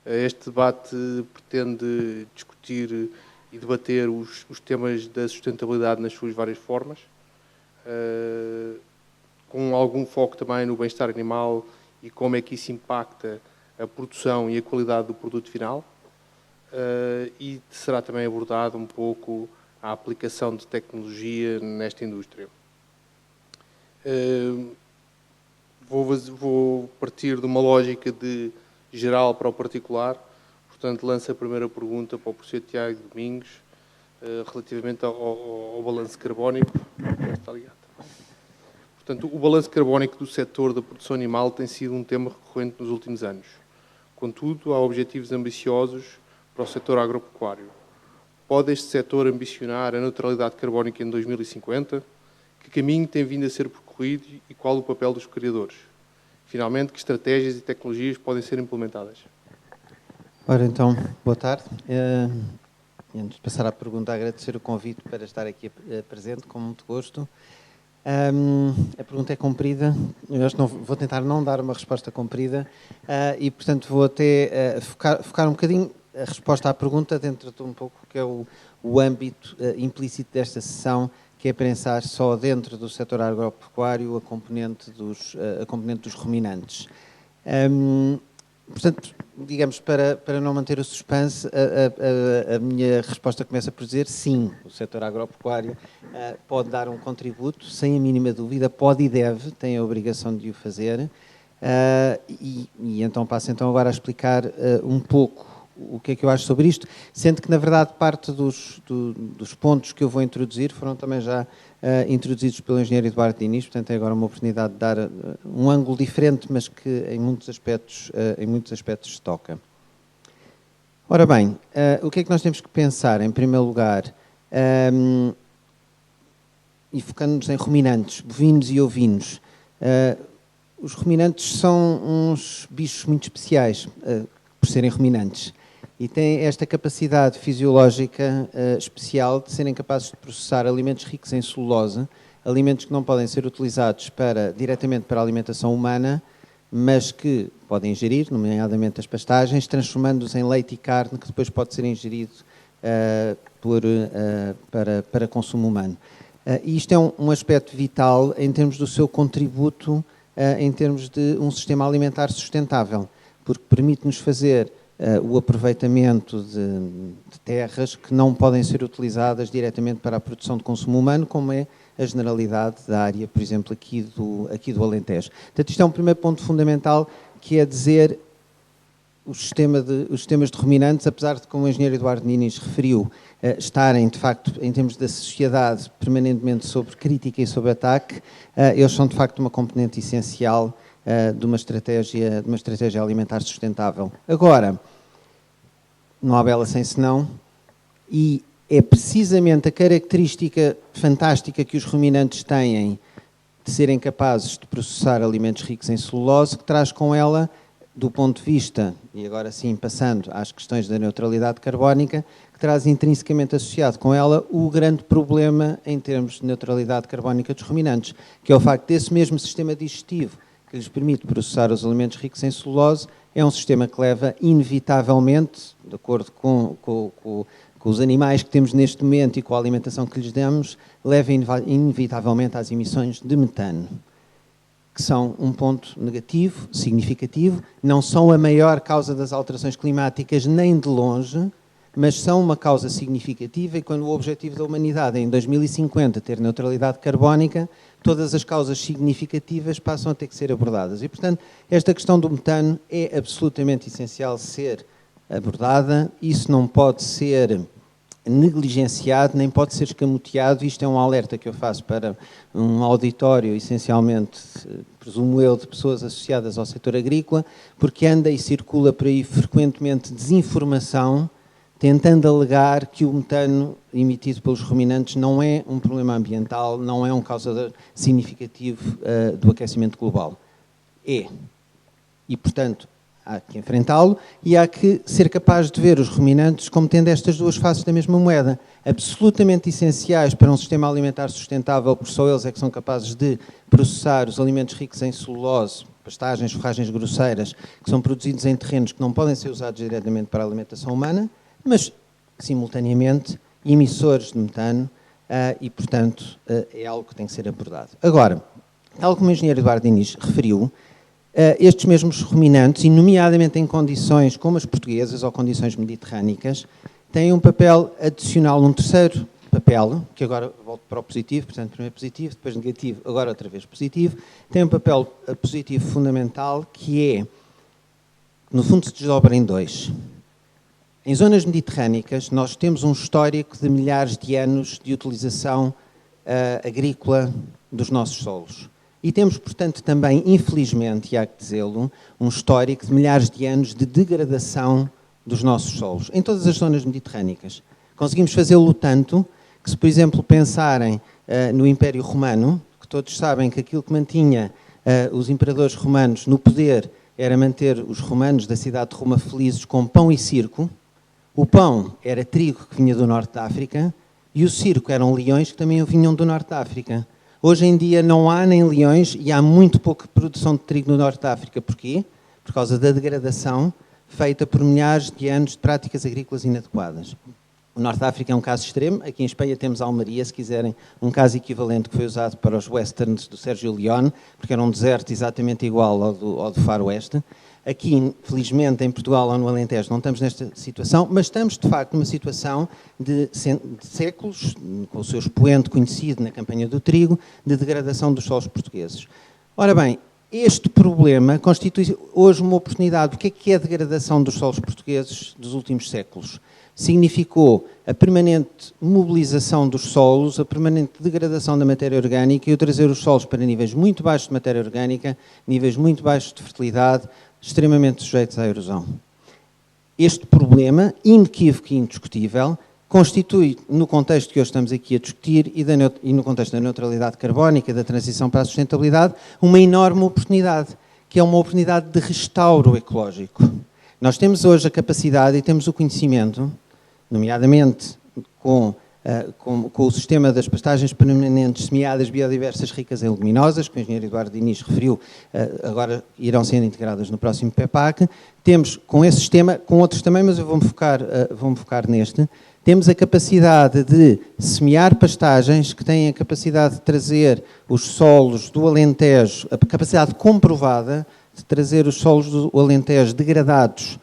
Este debate pretende discutir e debater os temas da sustentabilidade nas suas várias formas, com algum foco também no bem-estar animal e como é que isso impacta a produção e a qualidade do produto final. E será também abordado um pouco a aplicação de tecnologia nesta indústria. Vou partir de uma lógica de geral para o particular, portanto lanço a primeira pergunta para o professor Tiago Domingos, relativamente ao balanço carbónico. Está ligado? Portanto, o balanço carbónico do setor da produção animal tem sido um tema recorrente nos últimos anos. Contudo, há objetivos ambiciosos para o setor agropecuário. Pode este setor ambicionar a neutralidade carbónica em 2050? Que caminho tem vindo a ser percorrido e qual o papel dos criadores? Finalmente, que estratégias e tecnologias podem ser implementadas? Ora, então, boa tarde. Antes de passar à pergunta, agradecer o convite para estar aqui presente, com muito gosto. A pergunta é comprida, eu acho que vou tentar não dar uma resposta comprida e, portanto, vou até focar um bocadinho a resposta à pergunta dentro de um pouco que é o âmbito implícito desta sessão, que é pensar só dentro do setor agropecuário a componente dos ruminantes. Portanto, digamos, para não manter o suspense, a minha resposta começa por dizer sim, o setor agropecuário pode dar um contributo, sem a mínima dúvida, pode e deve, tem a obrigação de o fazer, e então passo agora a explicar um pouco o que é que eu acho sobre isto, sendo que, na verdade, parte dos pontos que eu vou introduzir foram também já introduzidos pelo engenheiro Eduardo Diniz, portanto é agora uma oportunidade de dar um ângulo diferente, mas que em muitos aspectos toca. Ora bem, o que é que nós temos que pensar, em primeiro lugar, e focando-nos em ruminantes, bovinos e ovinos. Os ruminantes são uns bichos muito especiais, por serem ruminantes, e têm esta capacidade fisiológica especial de serem capazes de processar alimentos ricos em celulose, alimentos que não podem ser utilizados diretamente para a alimentação humana, mas que podem ingerir, nomeadamente as pastagens, transformando-os em leite e carne, que depois pode ser ingerido para consumo humano. E isto é um aspecto vital em termos do seu contributo, em termos de um sistema alimentar sustentável, porque permite-nos fazer o aproveitamento de terras que não podem ser utilizadas diretamente para a produção de consumo humano, como é a generalidade da área, por exemplo, aqui do Alentejo. Portanto, isto é um primeiro ponto fundamental, que é dizer os sistemas de ruminantes, apesar de, como o engenheiro Eduardo Diniz referiu, estarem, de facto, em termos da sociedade, permanentemente sob crítica e sob ataque, eles são, de facto, uma componente essencial de uma estratégia alimentar sustentável. Agora, não há bela sem senão, e é precisamente a característica fantástica que os ruminantes têm de serem capazes de processar alimentos ricos em celulose, que traz com ela, do ponto de vista, e agora sim passando às questões da neutralidade carbónica, que traz intrinsecamente associado com ela o grande problema em termos de neutralidade carbónica dos ruminantes, que é o facto desse mesmo sistema digestivo que lhes permite processar os alimentos ricos em celulose, é um sistema que leva inevitavelmente, de acordo com os animais que temos neste momento e com a alimentação que lhes damos, leva inevitavelmente às emissões de metano, que são um ponto negativo, significativo, não são a maior causa das alterações climáticas nem de longe, mas são uma causa significativa, e quando o objetivo da humanidade é em 2050 ter neutralidade carbónica, todas as causas significativas passam a ter que ser abordadas. E, portanto, esta questão do metano é absolutamente essencial ser abordada. Isso não pode ser negligenciado, nem pode ser escamoteado. Isto é um alerta que eu faço para um auditório, essencialmente, presumo eu, de pessoas associadas ao setor agrícola, porque anda e circula por aí frequentemente desinformação, tentando alegar que o metano emitido pelos ruminantes não é um problema ambiental, não é um causador significativo do aquecimento global. É. E, portanto, há que enfrentá-lo e há que ser capaz de ver os ruminantes como tendo estas duas faces da mesma moeda, absolutamente essenciais para um sistema alimentar sustentável, porque só eles é que são capazes de processar os alimentos ricos em celulose, pastagens, forragens grosseiras, que são produzidos em terrenos que não podem ser usados diretamente para a alimentação humana, mas, simultaneamente, emissores de metano e, portanto, é algo que tem que ser abordado. Agora, tal como o engenheiro Eduardo Diniz referiu, estes mesmos ruminantes, e nomeadamente em condições como as portuguesas ou condições mediterrânicas, têm um papel adicional, um terceiro papel, que agora volto para o positivo, portanto, primeiro positivo, depois negativo, agora outra vez positivo, tem um papel positivo fundamental que é, no fundo, se desdobra em dois. Em zonas mediterrânicas, nós temos um histórico de milhares de anos de utilização agrícola dos nossos solos. E temos, portanto, também, infelizmente, e há que dizê-lo, um histórico de milhares de anos de degradação dos nossos solos, em todas as zonas mediterrânicas. Conseguimos fazê-lo tanto que, se, por exemplo, pensarem no Império Romano, que todos sabem que aquilo que mantinha os imperadores romanos no poder era manter os romanos da cidade de Roma felizes com pão e circo. O pão era trigo que vinha do norte da África e o circo eram leões que também vinham do norte da África. Hoje em dia não há nem leões e há muito pouca produção de trigo no norte da África. Porquê? Por causa da degradação feita por milhares de anos de práticas agrícolas inadequadas. O norte da África é um caso extremo. Aqui em Espanha temos Almeria, se quiserem, um caso equivalente que foi usado para os westerns do Sérgio Leone, porque era um deserto exatamente igual ao do Far Oeste. Aqui, felizmente, em Portugal ou no Alentejo, não estamos nesta situação, mas estamos, de facto, numa situação de séculos, com o seu expoente conhecido na campanha do trigo, de degradação dos solos portugueses. Ora bem, este problema constitui hoje uma oportunidade. O que é a degradação dos solos portugueses dos últimos séculos? Significou a permanente mobilização dos solos, a permanente degradação da matéria orgânica e o trazer os solos para níveis muito baixos de matéria orgânica, níveis muito baixos de fertilidade, extremamente sujeitos à erosão. Este problema, inequívoco e indiscutível, constitui, no contexto que hoje estamos aqui a discutir e no contexto da neutralidade carbónica e da transição para a sustentabilidade, uma enorme oportunidade, que é uma oportunidade de restauro ecológico. Nós temos hoje a capacidade e temos o conhecimento, nomeadamente com o sistema das pastagens permanentes semeadas, biodiversas, ricas em leguminosas, que o engenheiro Eduardo Diniz referiu, agora irão sendo integradas no próximo PEPAC. Temos, com esse sistema, com outros também, mas eu vou-me focar neste, temos a capacidade de semear pastagens que têm a capacidade de trazer os solos do Alentejo, a capacidade comprovada de trazer os solos do Alentejo degradados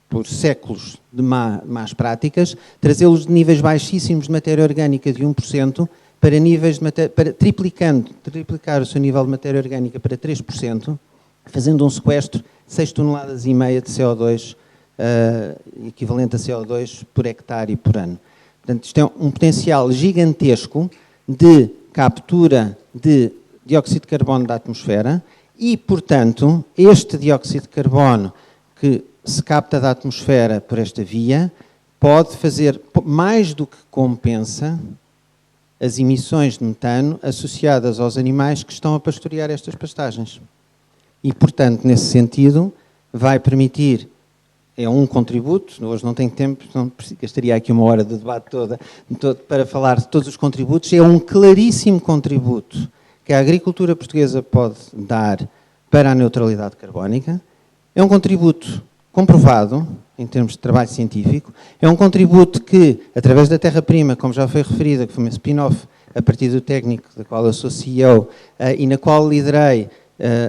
por séculos de más práticas, trazê-los de níveis baixíssimos de matéria orgânica de 1% para níveis de triplicar o seu nível de matéria orgânica para 3%, fazendo um sequestro de 6,5 toneladas de CO2, equivalente a CO2 por hectare e por ano. Portanto, isto é um potencial gigantesco de captura de dióxido de carbono da atmosfera e, portanto, este dióxido de carbono que se capta da atmosfera por esta via, pode fazer mais do que compensa as emissões de metano associadas aos animais que estão a pastorear estas pastagens. E, portanto, nesse sentido, vai permitir, é um contributo, hoje não tenho tempo, não gastaria aqui uma hora de debate todo para falar de todos os contributos, é um claríssimo contributo que a agricultura portuguesa pode dar para a neutralidade carbónica, é um contributo comprovado, em termos de trabalho científico, é um contributo que, através da terra-prima, como já foi referida, que foi uma spin-off a partir do técnico, da qual eu sou CEO, e na qual liderei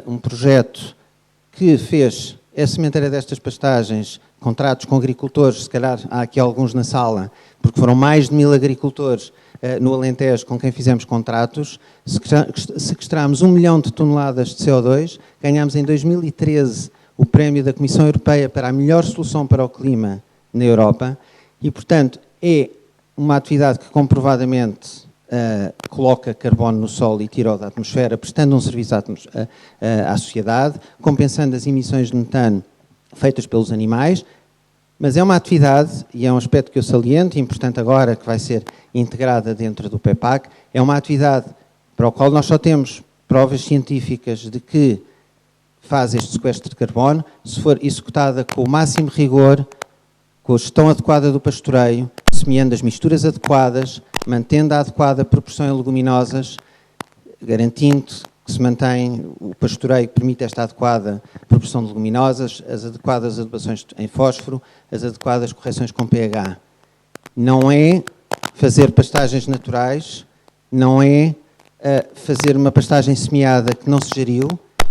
um projeto que fez a sementeira destas pastagens, contratos com agricultores, se calhar há aqui alguns na sala, porque foram mais de 1000 agricultores no Alentejo com quem fizemos contratos, sequestrámos 1 milhão de toneladas de CO2, ganhámos em 2013 o prémio da Comissão Europeia para a melhor solução para o clima na Europa e, portanto, é uma atividade que comprovadamente coloca carbono no solo e tira-o da atmosfera, prestando um serviço à sociedade, compensando as emissões de metano feitas pelos animais, mas é uma atividade, e é um aspecto que eu saliento, e importante agora que vai ser integrada dentro do PEPAC, é uma atividade para a qual nós só temos provas científicas de que faz este sequestro de carbono, se for executada com o máximo rigor, com a gestão adequada do pastoreio, semeando as misturas adequadas, mantendo a adequada proporção em leguminosas, garantindo que se mantém, o pastoreio permite esta adequada proporção de leguminosas, as adequadas adubações em fósforo, as adequadas correções com pH. Não é fazer pastagens naturais, não é fazer uma pastagem semeada que não se geriu,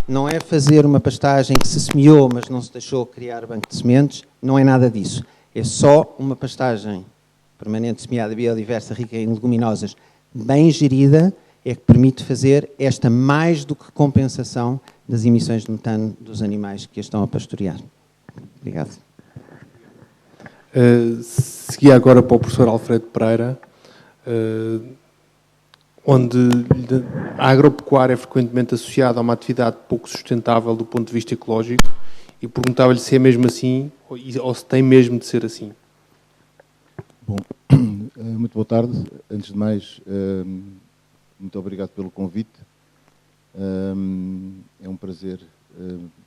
não é fazer uma pastagem que se semeou, mas não se deixou criar banco de sementes, não é nada disso. É só uma pastagem permanente, semeada, biodiversa, rica em leguminosas, bem gerida, é que permite fazer esta mais do que compensação das emissões de metano dos animais que a estão a pastorear. Obrigado. Seguia agora para o professor Alfredo Pereira, onde a agropecuária é frequentemente associada a uma atividade pouco sustentável do ponto de vista ecológico, e perguntava-lhe se é mesmo assim ou se tem mesmo de ser assim. Bom, muito boa tarde. Antes de mais, muito obrigado pelo convite. É um prazer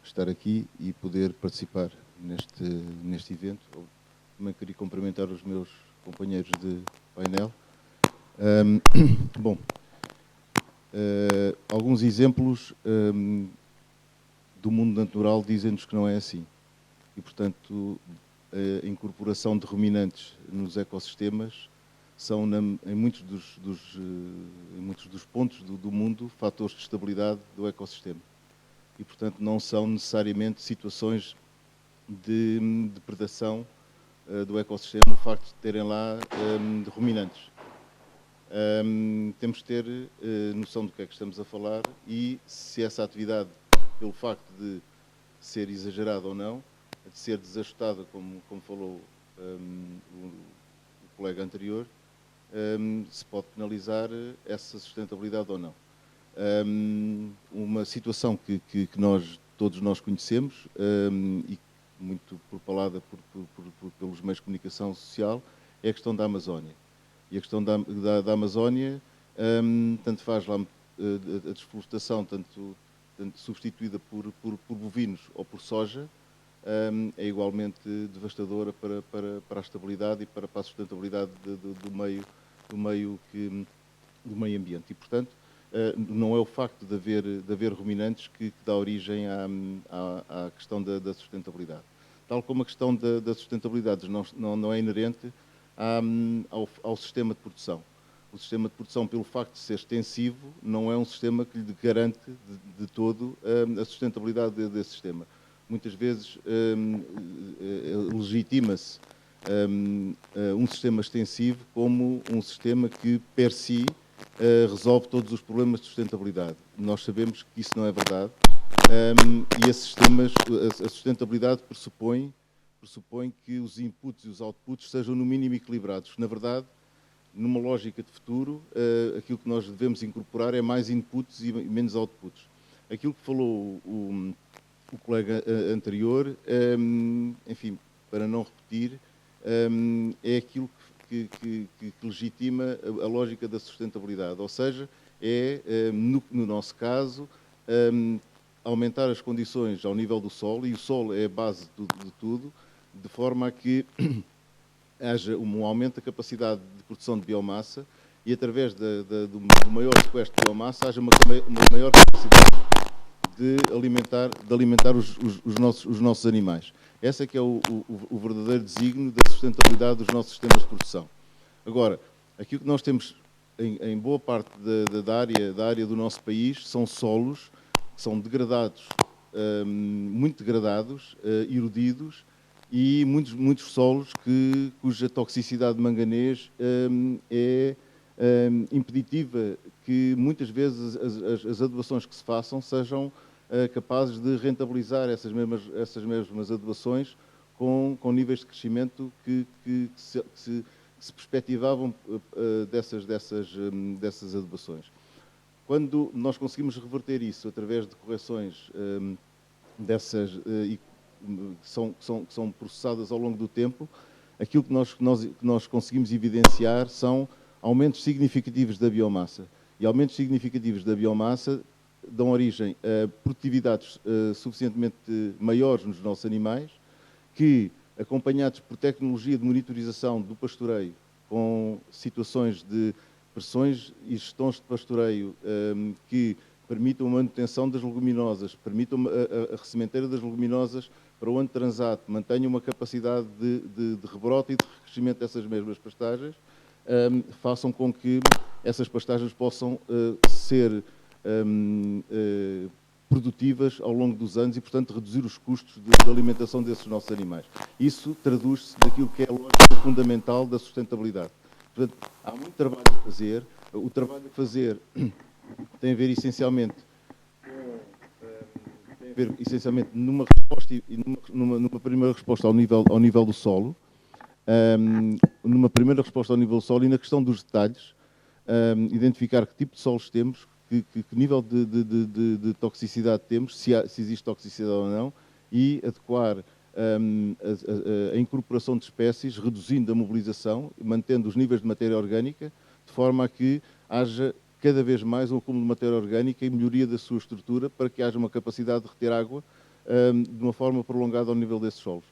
estar aqui e poder participar neste evento. Também queria cumprimentar os meus companheiros de painel. Bom, alguns exemplos do mundo natural dizem-nos que não é assim. E, portanto, a incorporação de ruminantes nos ecossistemas são, em muitos dos pontos do mundo, fatores de estabilidade do ecossistema. E, portanto, não são necessariamente situações de depredação do ecossistema, o facto de terem lá ruminantes. Temos de ter noção do que é que estamos a falar e se essa atividade, pelo facto de ser exagerada ou não, de ser desajustada, como falou o colega anterior, se pode penalizar essa sustentabilidade ou não. Uma situação que todos nós conhecemos e muito propalada pelos meios de comunicação social é a questão da Amazónia. E a questão da Amazónia, tanto faz lá a desflorestação, tanto substituída por bovinos ou por soja, é igualmente devastadora para a estabilidade e para a sustentabilidade do meio ambiente. E, portanto, não é o facto de haver ruminantes que dá origem à questão da sustentabilidade. Tal como a questão da sustentabilidade não é inerente ao sistema de produção. O sistema de produção, pelo facto de ser extensivo, não é um sistema que lhe garante de todo a sustentabilidade desse sistema. Muitas vezes legitima-se um sistema extensivo como um sistema que, per si, resolve todos os problemas de sustentabilidade. Nós sabemos que isso não é verdade e esses sistemas, a sustentabilidade pressupõe que os inputs e os outputs sejam no mínimo equilibrados. Na verdade, numa lógica de futuro, aquilo que nós devemos incorporar é mais inputs e menos outputs. Aquilo que falou o colega anterior, enfim, para não repetir, é aquilo que legitima a lógica da sustentabilidade. Ou seja, no nosso caso, aumentar as condições ao nível do solo, e o solo é a base de tudo, de forma a que haja um aumento da capacidade de produção de biomassa e, através do maior sequestro de biomassa, haja uma maior capacidade de alimentar os nossos animais. Esse é que é o verdadeiro desígnio da sustentabilidade dos nossos sistemas de produção. Agora, aquilo que nós temos em boa parte da área do nosso país são solos que são degradados, muito degradados, erodidos, e muitos solos cuja toxicidade de manganês é impeditiva que muitas vezes as adubações que se façam sejam capazes de rentabilizar essas mesmas adubações com níveis de crescimento que se perspectivavam dessas adubações. Quando nós conseguimos reverter isso através de correções dessas que são processadas ao longo do tempo, aquilo que nós conseguimos evidenciar são aumentos significativos da biomassa. E aumentos significativos da biomassa dão origem a produtividades suficientemente maiores nos nossos animais, que, acompanhados por tecnologia de monitorização do pastoreio, com situações de pressões e gestões de pastoreio que permitam a manutenção das leguminosas, permitam a sementeira das leguminosas para o ano transato, mantenham uma capacidade de rebrote e de recrescimento dessas mesmas pastagens, façam com que essas pastagens possam ser produtivas ao longo dos anos e, portanto, reduzir os custos de alimentação desses nossos animais. Isso traduz-se daquilo que é a lógica fundamental da sustentabilidade. Portanto, há muito trabalho a fazer. O trabalho a fazer tem a ver essencialmente numa resposta e numa primeira resposta ao nível do solo, numa primeira resposta ao nível do solo e na questão dos detalhes, identificar que tipo de solos temos, que nível de toxicidade temos, se existe toxicidade ou não, e adequar a incorporação de espécies, reduzindo a mobilização, mantendo os níveis de matéria orgânica, de forma a que haja cada vez mais um acúmulo de matéria orgânica e melhoria da sua estrutura, para que haja uma capacidade de reter água de uma forma prolongada ao nível desses solos.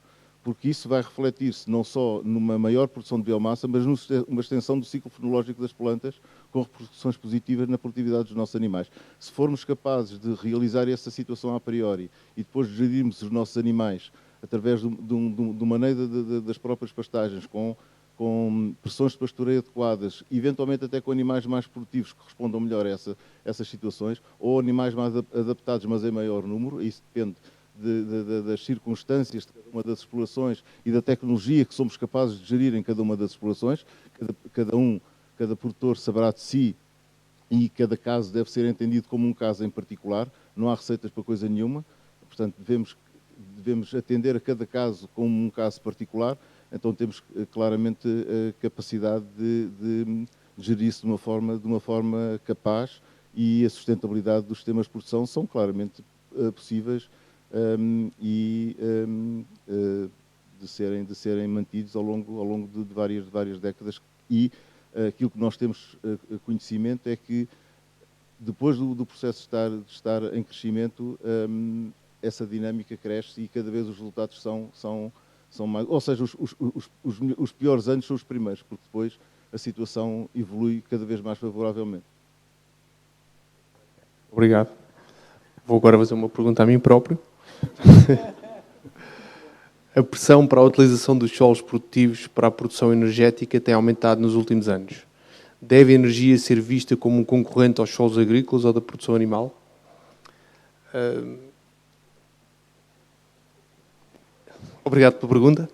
Porque isso vai refletir-se não só numa maior produção de biomassa, mas numa extensão do ciclo fenológico das plantas, com repercussões positivas na produtividade dos nossos animais. Se formos capazes de realizar essa situação a priori e depois gerirmos os nossos animais através do manejo das próprias pastagens, com pressões de pastoreio adequadas, eventualmente até com animais mais produtivos que respondam melhor a essas situações, ou animais mais adaptados, mas em maior número, isso depende das circunstâncias de cada uma das explorações e da tecnologia que somos capazes de gerir em cada uma das explorações. Cada produtor saberá de si e cada caso deve ser entendido como um caso em particular. Não há receitas para coisa nenhuma. Portanto, devemos atender a cada caso como um caso particular. Então temos claramente a capacidade de gerir isso de uma forma capaz, e a sustentabilidade dos sistemas de produção são claramente possíveis de serem mantidos ao longo de várias décadas. E aquilo que nós temos conhecimento é que depois do processo de estar em crescimento, essa dinâmica cresce e cada vez os resultados são mais... Ou seja, os piores anos são os primeiros, porque depois a situação evolui cada vez mais favoravelmente. Obrigado. Vou agora fazer uma pergunta a mim próprio. A pressão para a utilização dos solos produtivos para a produção energética tem aumentado nos últimos anos. Deve a energia ser vista como um concorrente aos solos agrícolas ou da produção animal? Obrigado pela pergunta.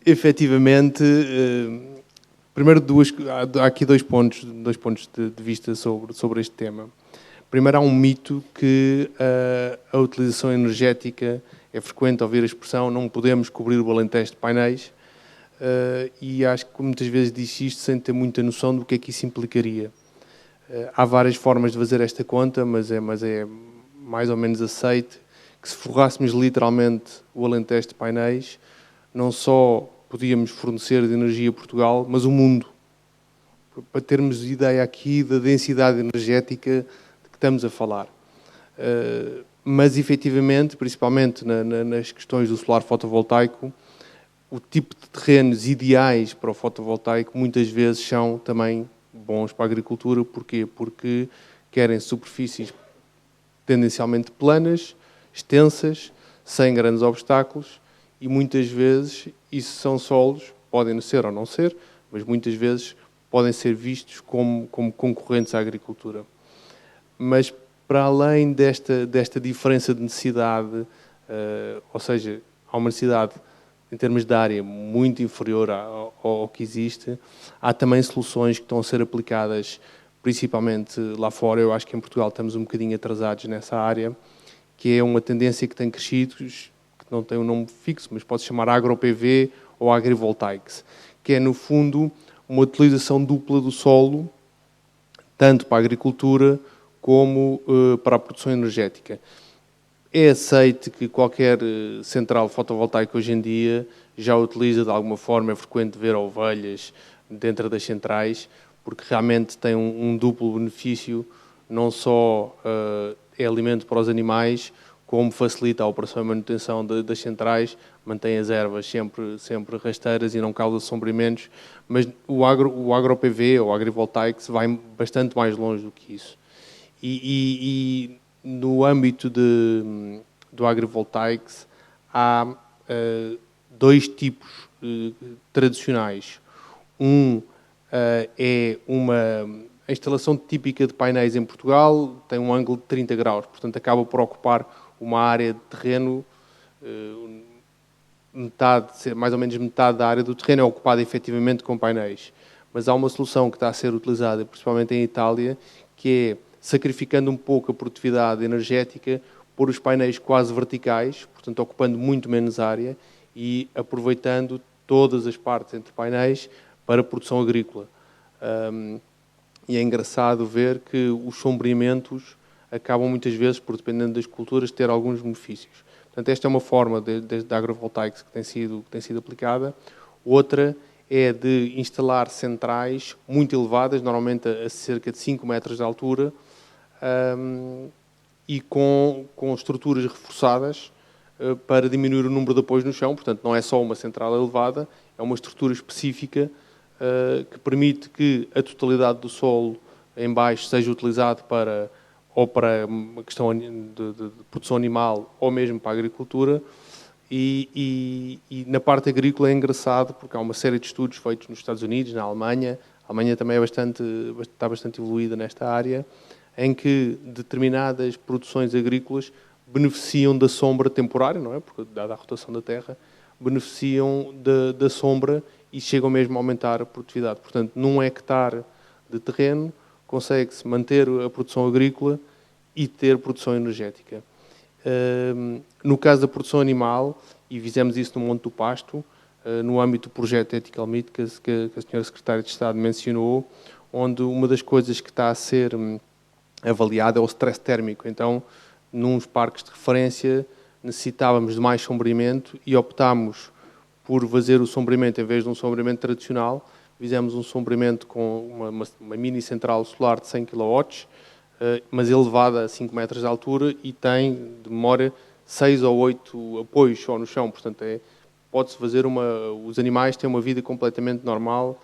Efetivamente, primeiro há aqui dois pontos de vista sobre este tema. Primeiro, há um mito que a utilização energética, é frequente ouvir a expressão não podemos cobrir o Alentejo de painéis, e acho que muitas vezes diz isto sem ter muita noção do que é que isso implicaria. Há várias formas de fazer esta conta, mas é mais ou menos aceite que se forrássemos literalmente o Alentejo de painéis, não só podíamos fornecer de energia a Portugal, mas o mundo. Para termos ideia aqui da densidade energética de que estamos a falar. Mas, efetivamente, principalmente nas questões do solar fotovoltaico, o tipo de terrenos ideais para o fotovoltaico muitas vezes são também bons para a agricultura. Porquê? Porque querem superfícies tendencialmente planas, extensas, sem grandes obstáculos, e muitas vezes isso são solos, podem ser ou não ser, mas muitas vezes podem ser vistos como concorrentes à agricultura. Mas, para além desta diferença de necessidade, ou seja, há uma necessidade em termos de área muito inferior ao que existe, há também soluções que estão a ser aplicadas principalmente lá fora. Eu acho que em Portugal estamos um bocadinho atrasados nessa área, que é uma tendência que tem crescido, que não tem um nome fixo, mas pode-se chamar agro-PV ou agrivoltaics, que é, no fundo, uma utilização dupla do solo, tanto para a agricultura como para a produção energética. É aceite que qualquer central fotovoltaica hoje em dia já utiliza de alguma forma, é frequente ver ovelhas dentro das centrais, porque realmente tem um duplo benefício, não só é alimento para os animais, como facilita a operação e manutenção das centrais, mantém as ervas sempre rasteiras e não causa sombrimentos, mas o agro-PV ou agrivoltaics vai bastante mais longe do que isso. E no âmbito do agrivoltaics há dois tipos tradicionais. É a instalação típica de painéis em Portugal, tem um ângulo de 30 graus, portanto acaba por ocupar uma área de terreno, mais ou menos metade da área do terreno é ocupada efetivamente com painéis. Mas há uma solução que está a ser utilizada, principalmente em Itália, que é, sacrificando um pouco a produtividade energética, pôr os painéis quase verticais, portanto ocupando muito menos área e aproveitando todas as partes entre painéis para a produção agrícola. E é engraçado ver que os sombreamentos acabam muitas vezes, por dependendo das culturas, ter alguns benefícios. Portanto, esta é uma forma de agrovoltaics que tem sido aplicada. Outra é de instalar centrais muito elevadas, normalmente a cerca de 5 metros de altura, e com estruturas reforçadas para diminuir o número de apoios no chão. Portanto, não é só uma central elevada, é uma estrutura específica que permite que a totalidade do solo em baixo seja utilizado ou para uma questão de produção animal ou mesmo para a agricultura. E na parte agrícola é engraçado porque há uma série de estudos feitos nos Estados Unidos, na Alemanha. A Alemanha também está bastante evoluída nesta área, em que determinadas produções agrícolas beneficiam da sombra temporária, não é? Porque, dada a rotação da terra, beneficiam da sombra e chegam mesmo a aumentar a produtividade. Portanto, num hectare de terreno, consegue-se manter a produção agrícola e ter produção energética. No caso da produção animal, e fizemos isso no Monte do Pasto, no âmbito do projeto Ethical Meat que a senhora Secretária de Estado mencionou, onde uma das coisas que está a ser avaliada é o stress térmico. Então, nos parques de referência, necessitávamos de mais sombreamento e optámos por fazer o sombreamento, em vez de um sombreamento tradicional, fizemos um sombreamento com uma mini central solar de 100 kW, mas elevada a 5 metros de altura e tem, de memória, 6 ou 8 apoios só no chão. Portanto, pode-se fazer os animais têm uma vida completamente normal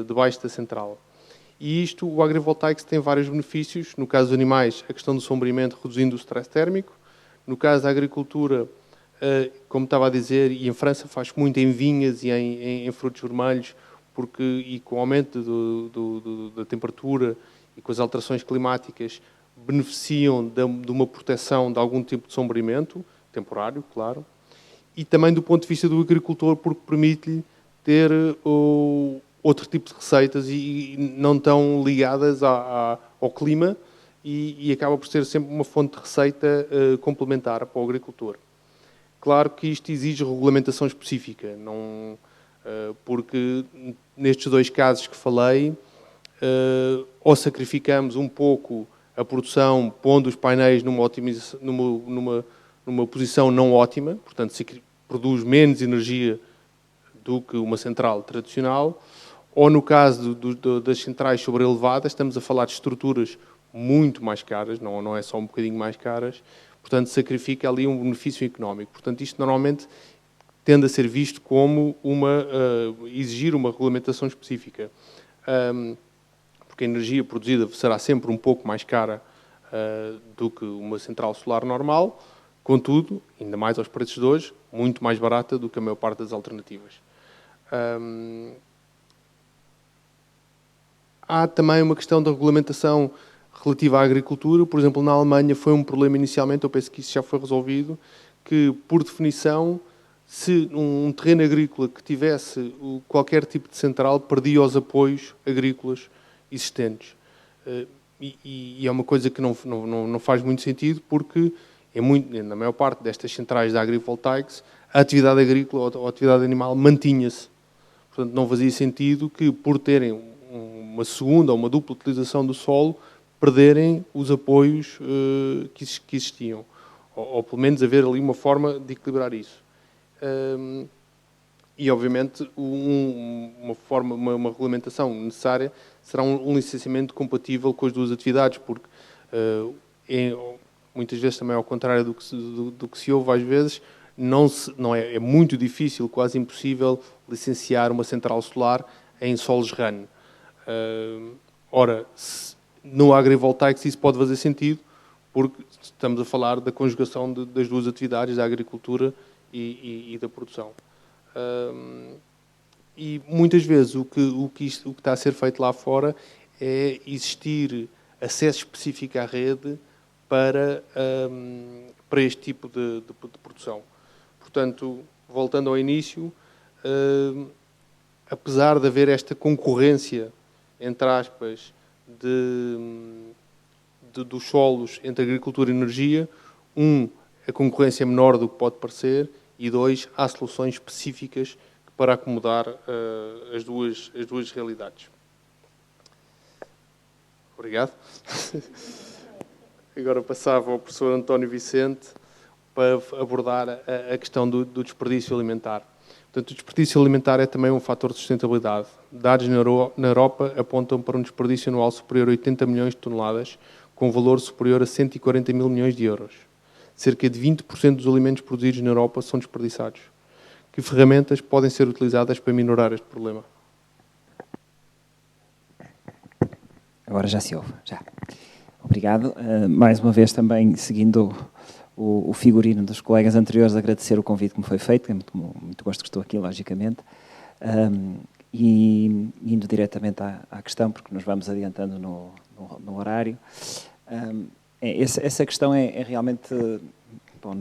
debaixo da central. E isto, o agrivoltaics tem vários benefícios. No caso dos animais, a questão do sombreamento reduzindo o stress térmico. No caso da agricultura, como estava a dizer, e em França faz muito em vinhas e em frutos vermelhos, e com o aumento da temperatura e com as alterações climáticas, beneficiam de uma proteção de algum tipo de sombreamento, temporário, claro, e também do ponto de vista do agricultor, porque permite-lhe ter outro tipo de receitas e não tão ligadas ao clima e acaba por ser sempre uma fonte de receita complementar para o agricultor. Claro que isto exige regulamentação específica, porque nestes dois casos que falei, ou sacrificamos um pouco a produção, pondo os painéis numa posição não ótima, portanto se produz menos energia do que uma central tradicional, ou no caso das centrais sobreelevadas, estamos a falar de estruturas muito mais caras, não é só um bocadinho mais caras, portanto sacrifica ali um benefício económico. Portanto, isto normalmente tende a ser visto como exigir uma regulamentação específica. Porque a energia produzida será sempre um pouco mais cara do que uma central solar normal, contudo, ainda mais aos preços de hoje, muito mais barata do que a maior parte das alternativas. Há também uma questão da regulamentação relativa à agricultura. Por exemplo, na Alemanha foi um problema inicialmente, eu penso que isso já foi resolvido, que, por definição, se um terreno agrícola que tivesse qualquer tipo de central perdia os apoios agrícolas existentes. E é uma coisa que não faz muito sentido, porque na maior parte destas centrais de agrivoltaics, a atividade agrícola ou a atividade animal mantinha-se. Portanto, não fazia sentido que, por terem uma segunda ou uma dupla utilização do solo, perderem os apoios que existiam. Ou pelo menos haver ali uma forma de equilibrar isso. E, obviamente, uma regulamentação necessária será um licenciamento compatível com as duas atividades, porque muitas vezes também ao contrário do que se ouve às vezes, é muito difícil, quase impossível, licenciar uma central solar em solos RAN. Ora, no agrivoltaico isso pode fazer sentido, porque estamos a falar da conjugação das duas atividades, da agricultura e da produção. E muitas vezes o que está a ser feito lá fora é existir acesso específico à rede para este tipo de produção. Portanto, voltando ao início, apesar de haver esta concorrência, entre aspas, dos solos entre agricultura e energia, a concorrência é menor do que pode parecer, e 2, há soluções específicas para acomodar as duas realidades. Obrigado. Agora passava ao professor António Vicente para abordar a questão do desperdício alimentar. Portanto, o desperdício alimentar é também um fator de sustentabilidade. Dados na Europa apontam para um desperdício anual superior a 80 milhões de toneladas, com valor superior a 140 mil milhões de euros. Cerca de 20% dos alimentos produzidos na Europa são desperdiçados. Que ferramentas podem ser utilizadas para minorar este problema? Agora já se ouve, já. Obrigado. Mais uma vez também, seguindo o figurino dos colegas anteriores, agradecer o convite que me foi feito, é muito gosto que estou aqui, logicamente, e indo diretamente à questão, porque nos vamos adiantando no horário. Essa questão é realmente, bom,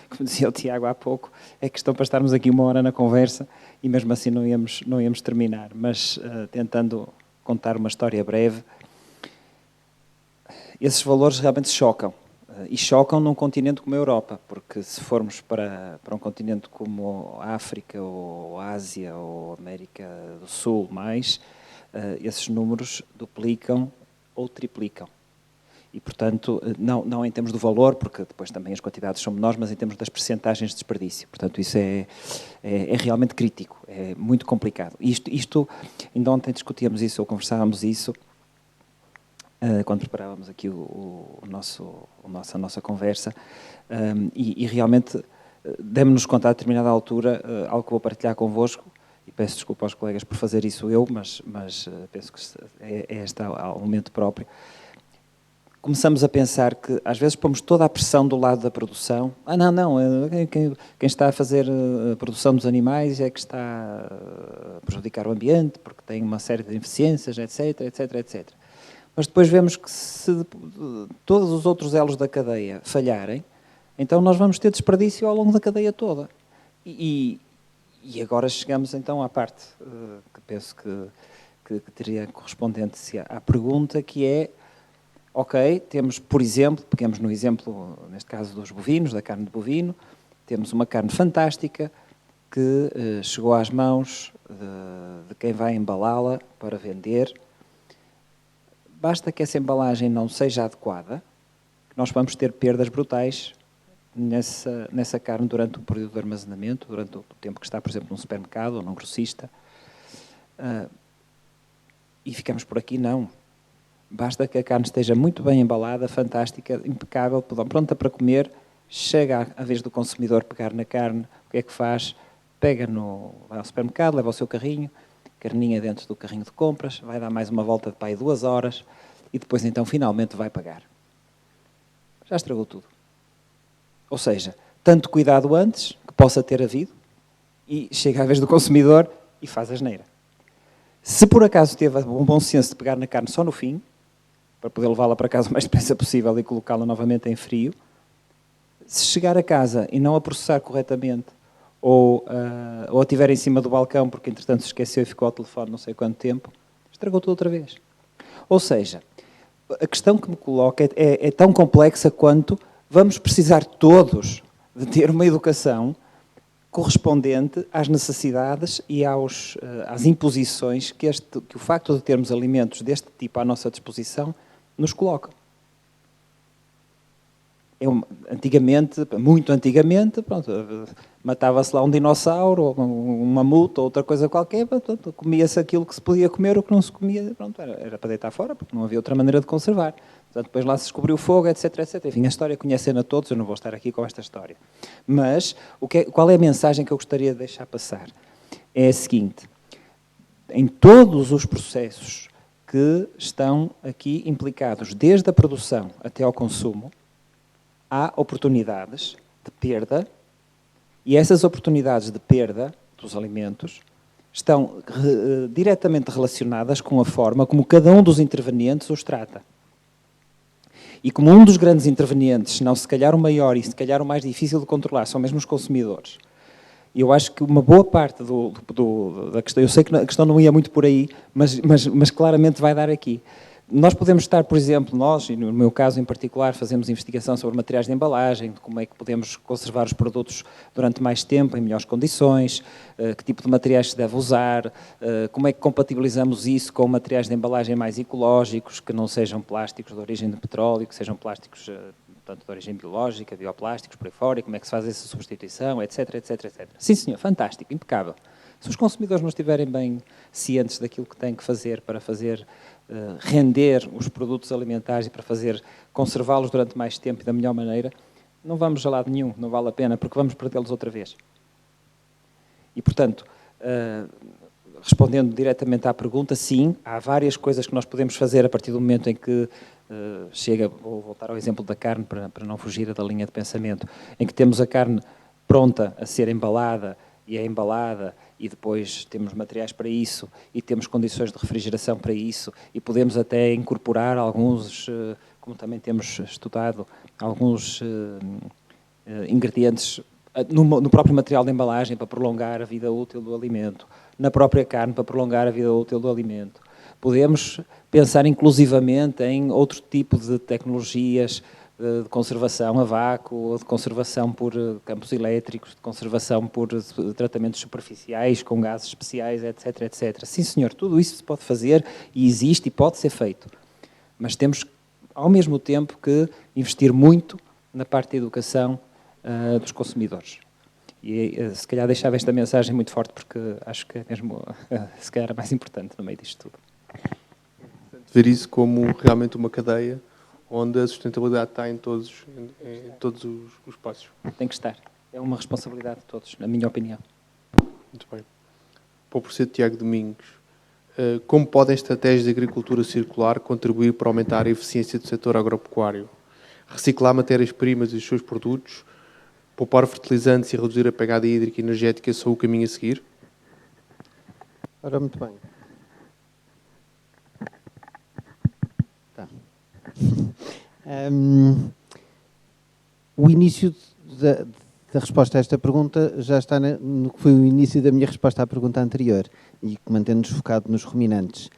como dizia o Tiago há pouco, é questão para estarmos aqui 1 hora na conversa e mesmo assim não íamos terminar, mas tentando contar uma história breve, esses valores realmente chocam. E chocam num continente como a Europa, porque se formos para um continente como a África, ou a Ásia, ou a América do Sul, esses números duplicam ou triplicam. E, portanto, não em termos do valor, porque depois também as quantidades são menores, mas em termos das percentagens de desperdício. Portanto, isso é realmente crítico, é muito complicado. Isto, ainda ontem discutíamos isso, ou conversávamos isso, quando preparávamos aqui a nossa conversa, e realmente demos-nos conta a determinada altura, algo que vou partilhar convosco, e peço desculpa aos colegas por fazer isso eu, mas penso que é este o momento próprio. Começamos a pensar que às vezes pomos toda a pressão do lado da produção. Quem está a fazer a produção dos animais é que está a prejudicar o ambiente, porque tem uma série de ineficiências, etc, etc, etc. Mas depois vemos que se todos os outros elos da cadeia falharem, então nós vamos ter desperdício ao longo da cadeia toda. E agora chegamos então à parte que penso que teria correspondente à pergunta, que é, ok, temos, por exemplo, pegamos no exemplo, neste caso dos bovinos, da carne de bovino, temos uma carne fantástica que chegou às mãos de quem vai embalá-la para vender. Basta que essa embalagem não seja adequada, que nós vamos ter perdas brutais nessa carne durante o período de armazenamento, durante o tempo que está, por exemplo, num supermercado ou num grossista. E ficamos por aqui, não. Basta que a carne esteja muito bem embalada, fantástica, impecável, pronta para comer, chega a vez do consumidor pegar na carne, o que é que faz? Vai ao supermercado, leva o seu carrinho, carninha dentro do carrinho de compras, vai dar mais uma volta de pai 2 horas e depois então finalmente vai pagar. Já estragou tudo. Ou seja, tanto cuidado antes que possa ter havido e chega à vez do consumidor e faz a asneira. Se por acaso teve um bom senso de pegar na carne só no fim, para poder levá-la para casa o mais depressa possível e colocá-la novamente em frio, se chegar a casa e não a processar corretamente, ou a tiver em cima do balcão porque entretanto se esqueceu e ficou ao telefone não sei quanto tempo, estragou tudo outra vez. Ou seja, a questão que me coloca é tão complexa quanto vamos precisar todos de ter uma educação correspondente às necessidades e às imposições que o facto de termos alimentos deste tipo à nossa disposição nos coloca. Antigamente, muito antigamente, matava-se lá um dinossauro, ou um mamute, ou outra coisa qualquer, comia-se aquilo que se podia comer, o que não se comia, era para deitar fora, porque não havia outra maneira de conservar. Portanto, depois lá se descobriu o fogo, etc, etc. Enfim, a história conhecem-na todos, eu não vou estar aqui com esta história. Mas, qual é a mensagem que eu gostaria de deixar passar? É a seguinte: em todos os processos que estão aqui implicados, desde a produção até ao consumo. Há oportunidades de perda e essas oportunidades de perda dos alimentos estão diretamente relacionadas com a forma como cada um dos intervenientes os trata. E como um dos grandes intervenientes, se não se calhar o maior e se calhar o mais difícil de controlar, são mesmo os consumidores. E eu acho que uma boa parte da questão, eu sei que a questão não ia muito por aí, mas claramente vai dar aqui. Nós podemos estar, por exemplo, nós, e no meu caso em particular, fazemos investigação sobre materiais de embalagem, de como é que podemos conservar os produtos durante mais tempo, em melhores condições, que tipo de materiais se deve usar, como é que compatibilizamos isso com materiais de embalagem mais ecológicos, que não sejam plásticos de origem de petróleo, que sejam plásticos tanto de origem biológica, bioplásticos, por aí fora, e como é que se faz essa substituição, etc, etc, etc. Sim, senhor, fantástico, impecável. Se os consumidores não estiverem bem cientes daquilo que têm que fazer para fazer render os produtos alimentares e para fazer conservá-los durante mais tempo e da melhor maneira, não vamos a lado nenhum, não vale a pena, porque vamos perdê-los outra vez. E, portanto, respondendo diretamente à pergunta, sim, há várias coisas que nós podemos fazer a partir do momento em que chega, vou voltar ao exemplo da carne para não fugir da linha de pensamento, em que temos a carne pronta a ser embalada e é embalada e depois temos materiais para isso e temos condições de refrigeração para isso e podemos até incorporar alguns, como também temos estudado, alguns ingredientes no próprio material de embalagem para prolongar a vida útil do alimento, na própria carne para prolongar a vida útil do alimento. Podemos pensar inclusivamente em outro tipo de tecnologias de conservação a vácuo, de conservação por campos elétricos, de conservação por tratamentos superficiais, com gases especiais, etc, etc. Sim, senhor, tudo isso se pode fazer e existe e pode ser feito. Mas temos, ao mesmo tempo, que investir muito na parte da educação dos consumidores. E se calhar deixava esta mensagem muito forte, porque acho que é mesmo, se calhar, a mais importante no meio disto tudo. Ver isso como realmente uma cadeia onde a sustentabilidade está em todos os passos. Tem que estar. É uma responsabilidade de todos, na minha opinião. Muito bem. Para o professor Tiago Domingos, como podem estratégias de agricultura circular contribuir para aumentar a eficiência do setor agropecuário? Reciclar matérias-primas e os seus produtos, poupar fertilizantes e reduzir a pegada hídrica e energética são o caminho a seguir? Ora, muito bem. Tá. O início da resposta a esta pergunta já está no que foi o início da minha resposta à pergunta anterior e mantendo-nos focado nos ruminantes.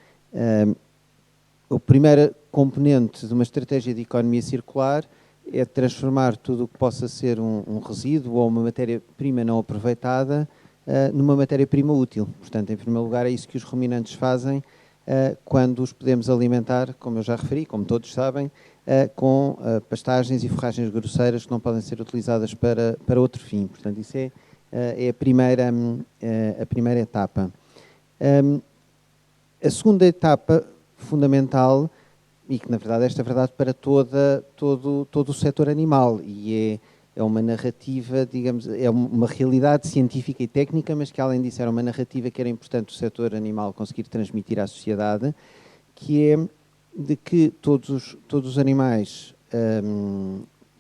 O primeiro componente de uma estratégia de economia circular é transformar tudo o que possa ser um resíduo ou uma matéria-prima não aproveitada numa matéria-prima útil. Portanto, em primeiro lugar, é isso que os ruminantes fazem quando os podemos alimentar, como eu já referi, como todos sabem, com pastagens e forragens grosseiras que não podem ser utilizadas para outro fim. Portanto, isso é a primeira etapa. A segunda etapa fundamental, e que na verdade esta é verdade para todo o setor animal, e é uma narrativa, digamos, é uma realidade científica e técnica, mas que além disso era uma narrativa que era importante o setor animal conseguir transmitir à sociedade, que é de que todos os animais,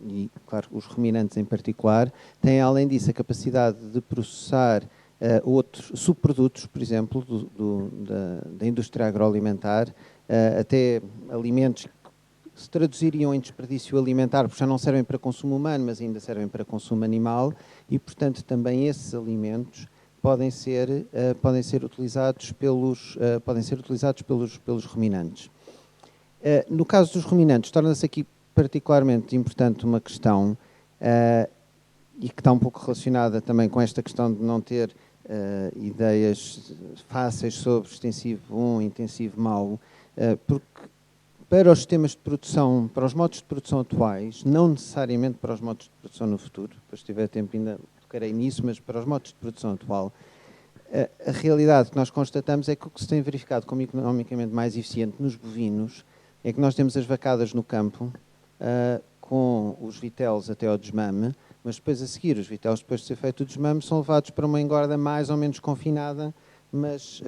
e claro os ruminantes em particular, têm além disso a capacidade de processar outros subprodutos, por exemplo, da indústria agroalimentar, até alimentos que se traduziriam em desperdício alimentar, porque já não servem para consumo humano, mas ainda servem para consumo animal, e, portanto, também esses alimentos podem ser utilizados pelos ruminantes. No caso dos ruminantes, torna-se aqui particularmente importante uma questão, e que está um pouco relacionada também com esta questão de não ter ideias fáceis sobre extensivo bom, intensivo mau, porque para os sistemas de produção, para os modos de produção atuais, não necessariamente para os modos de produção no futuro, depois se tiver tempo ainda tocarei nisso, mas para os modos de produção atual, a realidade que nós constatamos é que o que se tem verificado como economicamente mais eficiente nos bovinos é que nós temos as vacadas no campo com os vitelos até ao desmame, mas depois a seguir, os vitelos depois de ser feito o desmame são levados para uma engorda mais ou menos confinada mas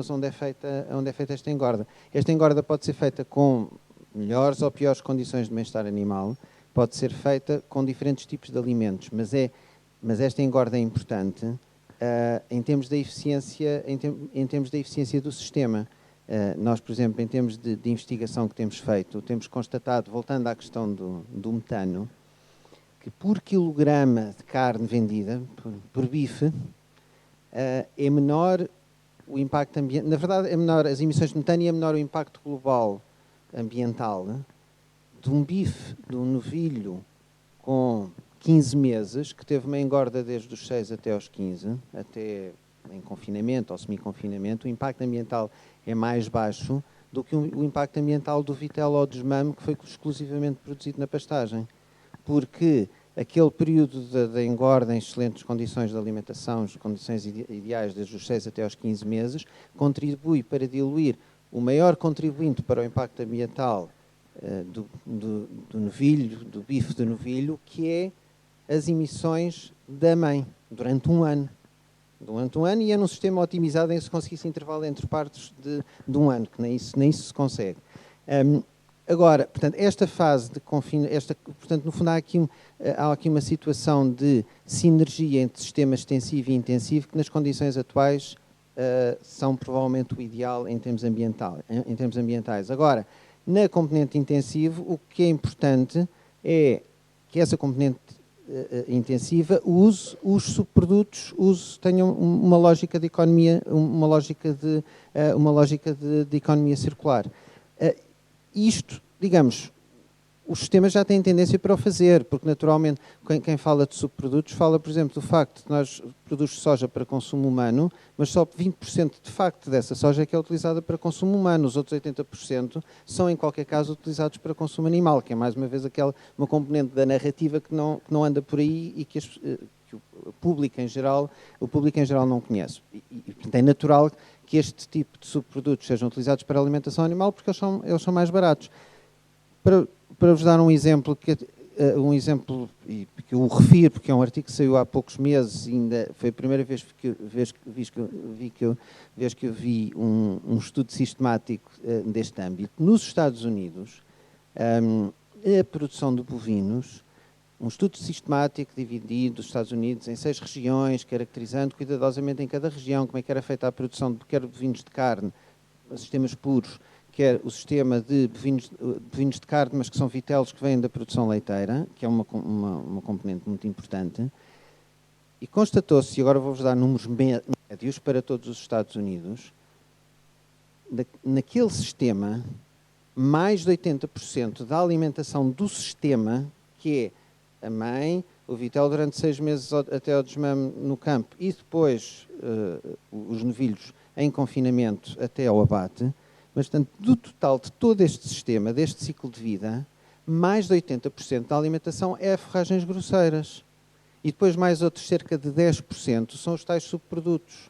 onde é feita esta engorda. Esta engorda pode ser feita com melhores ou piores condições de bem-estar animal, pode ser feita com diferentes tipos de alimentos, mas esta engorda é importante em termos da eficiência, em termos da eficiência do sistema. Nós, por exemplo, em termos de investigação que temos feito, temos constatado, voltando à questão do metano, que por quilograma de carne vendida, por bife, é menor o impacto ambiental. Na verdade, é menor as emissões de metano e é menor o impacto global ambiental de um bife, de um novilho com 15 meses, que teve uma engorda desde os 6 até aos 15, até em confinamento ou semi-confinamento. O impacto ambiental é mais baixo do que o impacto ambiental do vitelo ou do desmame, que foi exclusivamente produzido na pastagem. Porque aquele período da engorda em excelentes condições de alimentação, as condições ideais desde os 6 até aos 15 meses, contribui para diluir o maior contribuinte para o impacto ambiental do novilho, do bife do novilho, que é as emissões da mãe, durante um ano. Durante um ano, e é num sistema otimizado em que se conseguisse intervalo entre partos de um ano, que nem isso se consegue. Agora, portanto, esta fase de confinamento, portanto, no fundo há aqui uma situação de sinergia entre sistema extensivo e intensivo que nas condições atuais são provavelmente o ideal em termos ambientais. Agora, na componente intensivo, o que é importante é que essa componente intensiva os subprodutos tenham uma lógica de economia, uma lógica de economia circular. Isto, digamos, os sistemas já têm tendência para o fazer, porque naturalmente quem fala de subprodutos fala, por exemplo, do facto de nós produzimos soja para consumo humano, mas só 20% de facto dessa soja é que é utilizada para consumo humano. Os outros 80% são, em qualquer caso, utilizados para consumo animal, que é mais uma vez uma componente da narrativa que não anda por aí e que o público em geral não conhece. Portanto, é natural que este tipo de subprodutos sejam utilizados para alimentação animal porque eles são mais baratos. Para vos dar um exemplo, que eu refiro, porque é um artigo que saiu há poucos meses, ainda foi a primeira vez que eu vi um estudo sistemático deste âmbito. Nos Estados Unidos, a produção de bovinos, um estudo sistemático dividido dos Estados Unidos em 6 regiões, caracterizando cuidadosamente em cada região como é que era feita a produção de quer bovinos de carne, sistemas puros, quer o sistema de bovinos de carne, mas que são vitelos que vêm da produção leiteira, que é uma componente muito importante, e constatou-se, e agora vou-vos dar números médios para todos os Estados Unidos, naquele sistema, mais de 80% da alimentação do sistema, que é a mãe, o vitelo durante 6 meses até ao desmame no campo, e depois os novilhos em confinamento até ao abate, mas, portanto, do total de todo este sistema, deste ciclo de vida, mais de 80% da alimentação é forragens grosseiras. E depois mais outros cerca de 10% são os tais subprodutos.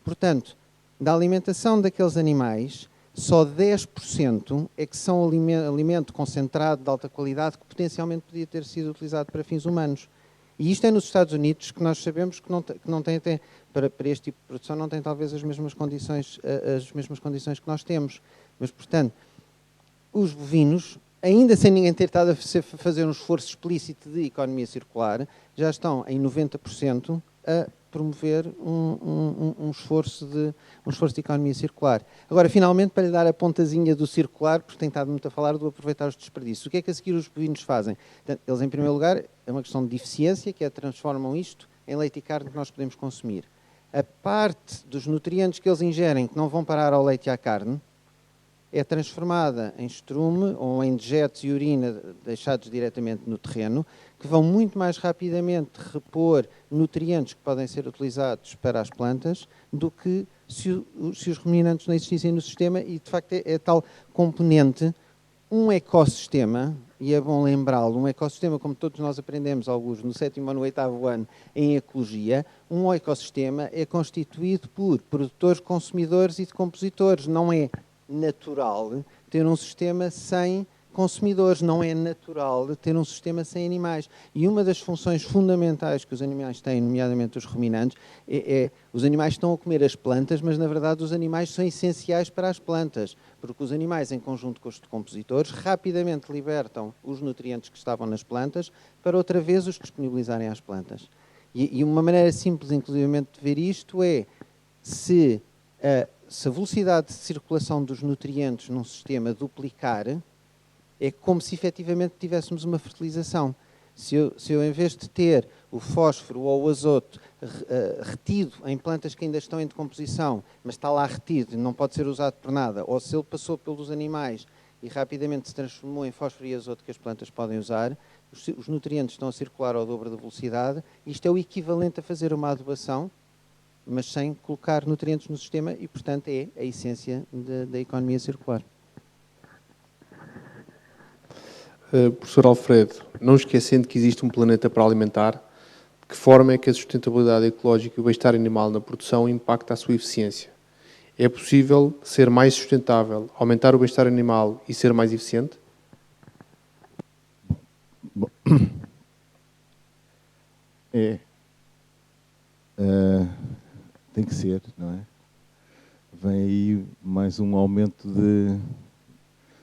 Portanto, da alimentação daqueles animais, só 10% é que são alimento concentrado de alta qualidade que potencialmente podia ter sido utilizado para fins humanos. E isto é nos Estados Unidos, que nós sabemos que não tem até, para este tipo de produção, não tem talvez as mesmas condições que nós temos. Mas, portanto, os bovinos, ainda sem ninguém ter estado a fazer um esforço explícito de economia circular, já estão em 90% a promover um esforço de economia circular. Agora, finalmente, para lhe dar a pontazinha do circular, porque tem estado muito a falar do aproveitar os desperdícios. O que é que a seguir os bovinos fazem? Portanto, eles, em primeiro lugar, é uma questão de eficiência, que é transformam isto em leite e carne que nós podemos consumir. A parte dos nutrientes que eles ingerem, que não vão parar ao leite e à carne, é transformada em estrume ou em dejetos e urina deixados diretamente no terreno, que vão muito mais rapidamente repor nutrientes que podem ser utilizados para as plantas do que se os ruminantes não existissem no sistema. E, de facto, é tal componente, um ecossistema, e é bom lembrá-lo, um ecossistema, como todos nós aprendemos, alguns no 7º ou no 8º ano em ecologia, um ecossistema é constituído por produtores, consumidores e decompositores. Não é natural ter um sistema sem consumidores. Não é natural ter um sistema sem animais. E uma das funções fundamentais que os animais têm, nomeadamente os ruminantes, os animais estão a comer as plantas, mas na verdade os animais são essenciais para as plantas, porque os animais, em conjunto com os decompositores, rapidamente libertam os nutrientes que estavam nas plantas para outra vez os disponibilizarem às plantas. E uma maneira simples, inclusivamente, de ver isto é se a velocidade de circulação dos nutrientes num sistema duplicar, é como se efetivamente tivéssemos uma fertilização. Se eu em vez de ter o fósforo ou o azoto retido em plantas que ainda estão em decomposição, mas está lá retido, não pode ser usado por nada, ou se ele passou pelos animais e rapidamente se transformou em fósforo e azoto que as plantas podem usar, os nutrientes estão a circular ao dobro da velocidade. Isto é o equivalente a fazer uma adubação, mas sem colocar nutrientes no sistema e, portanto, é a essência da economia circular. Professor Alfredo, não esquecendo que existe um planeta para alimentar, de que forma é que a sustentabilidade ecológica e o bem-estar animal na produção impacta a sua eficiência? É possível ser mais sustentável, aumentar o bem-estar animal e ser mais eficiente? Bom, tem que ser, não é? Vem aí mais um aumento de...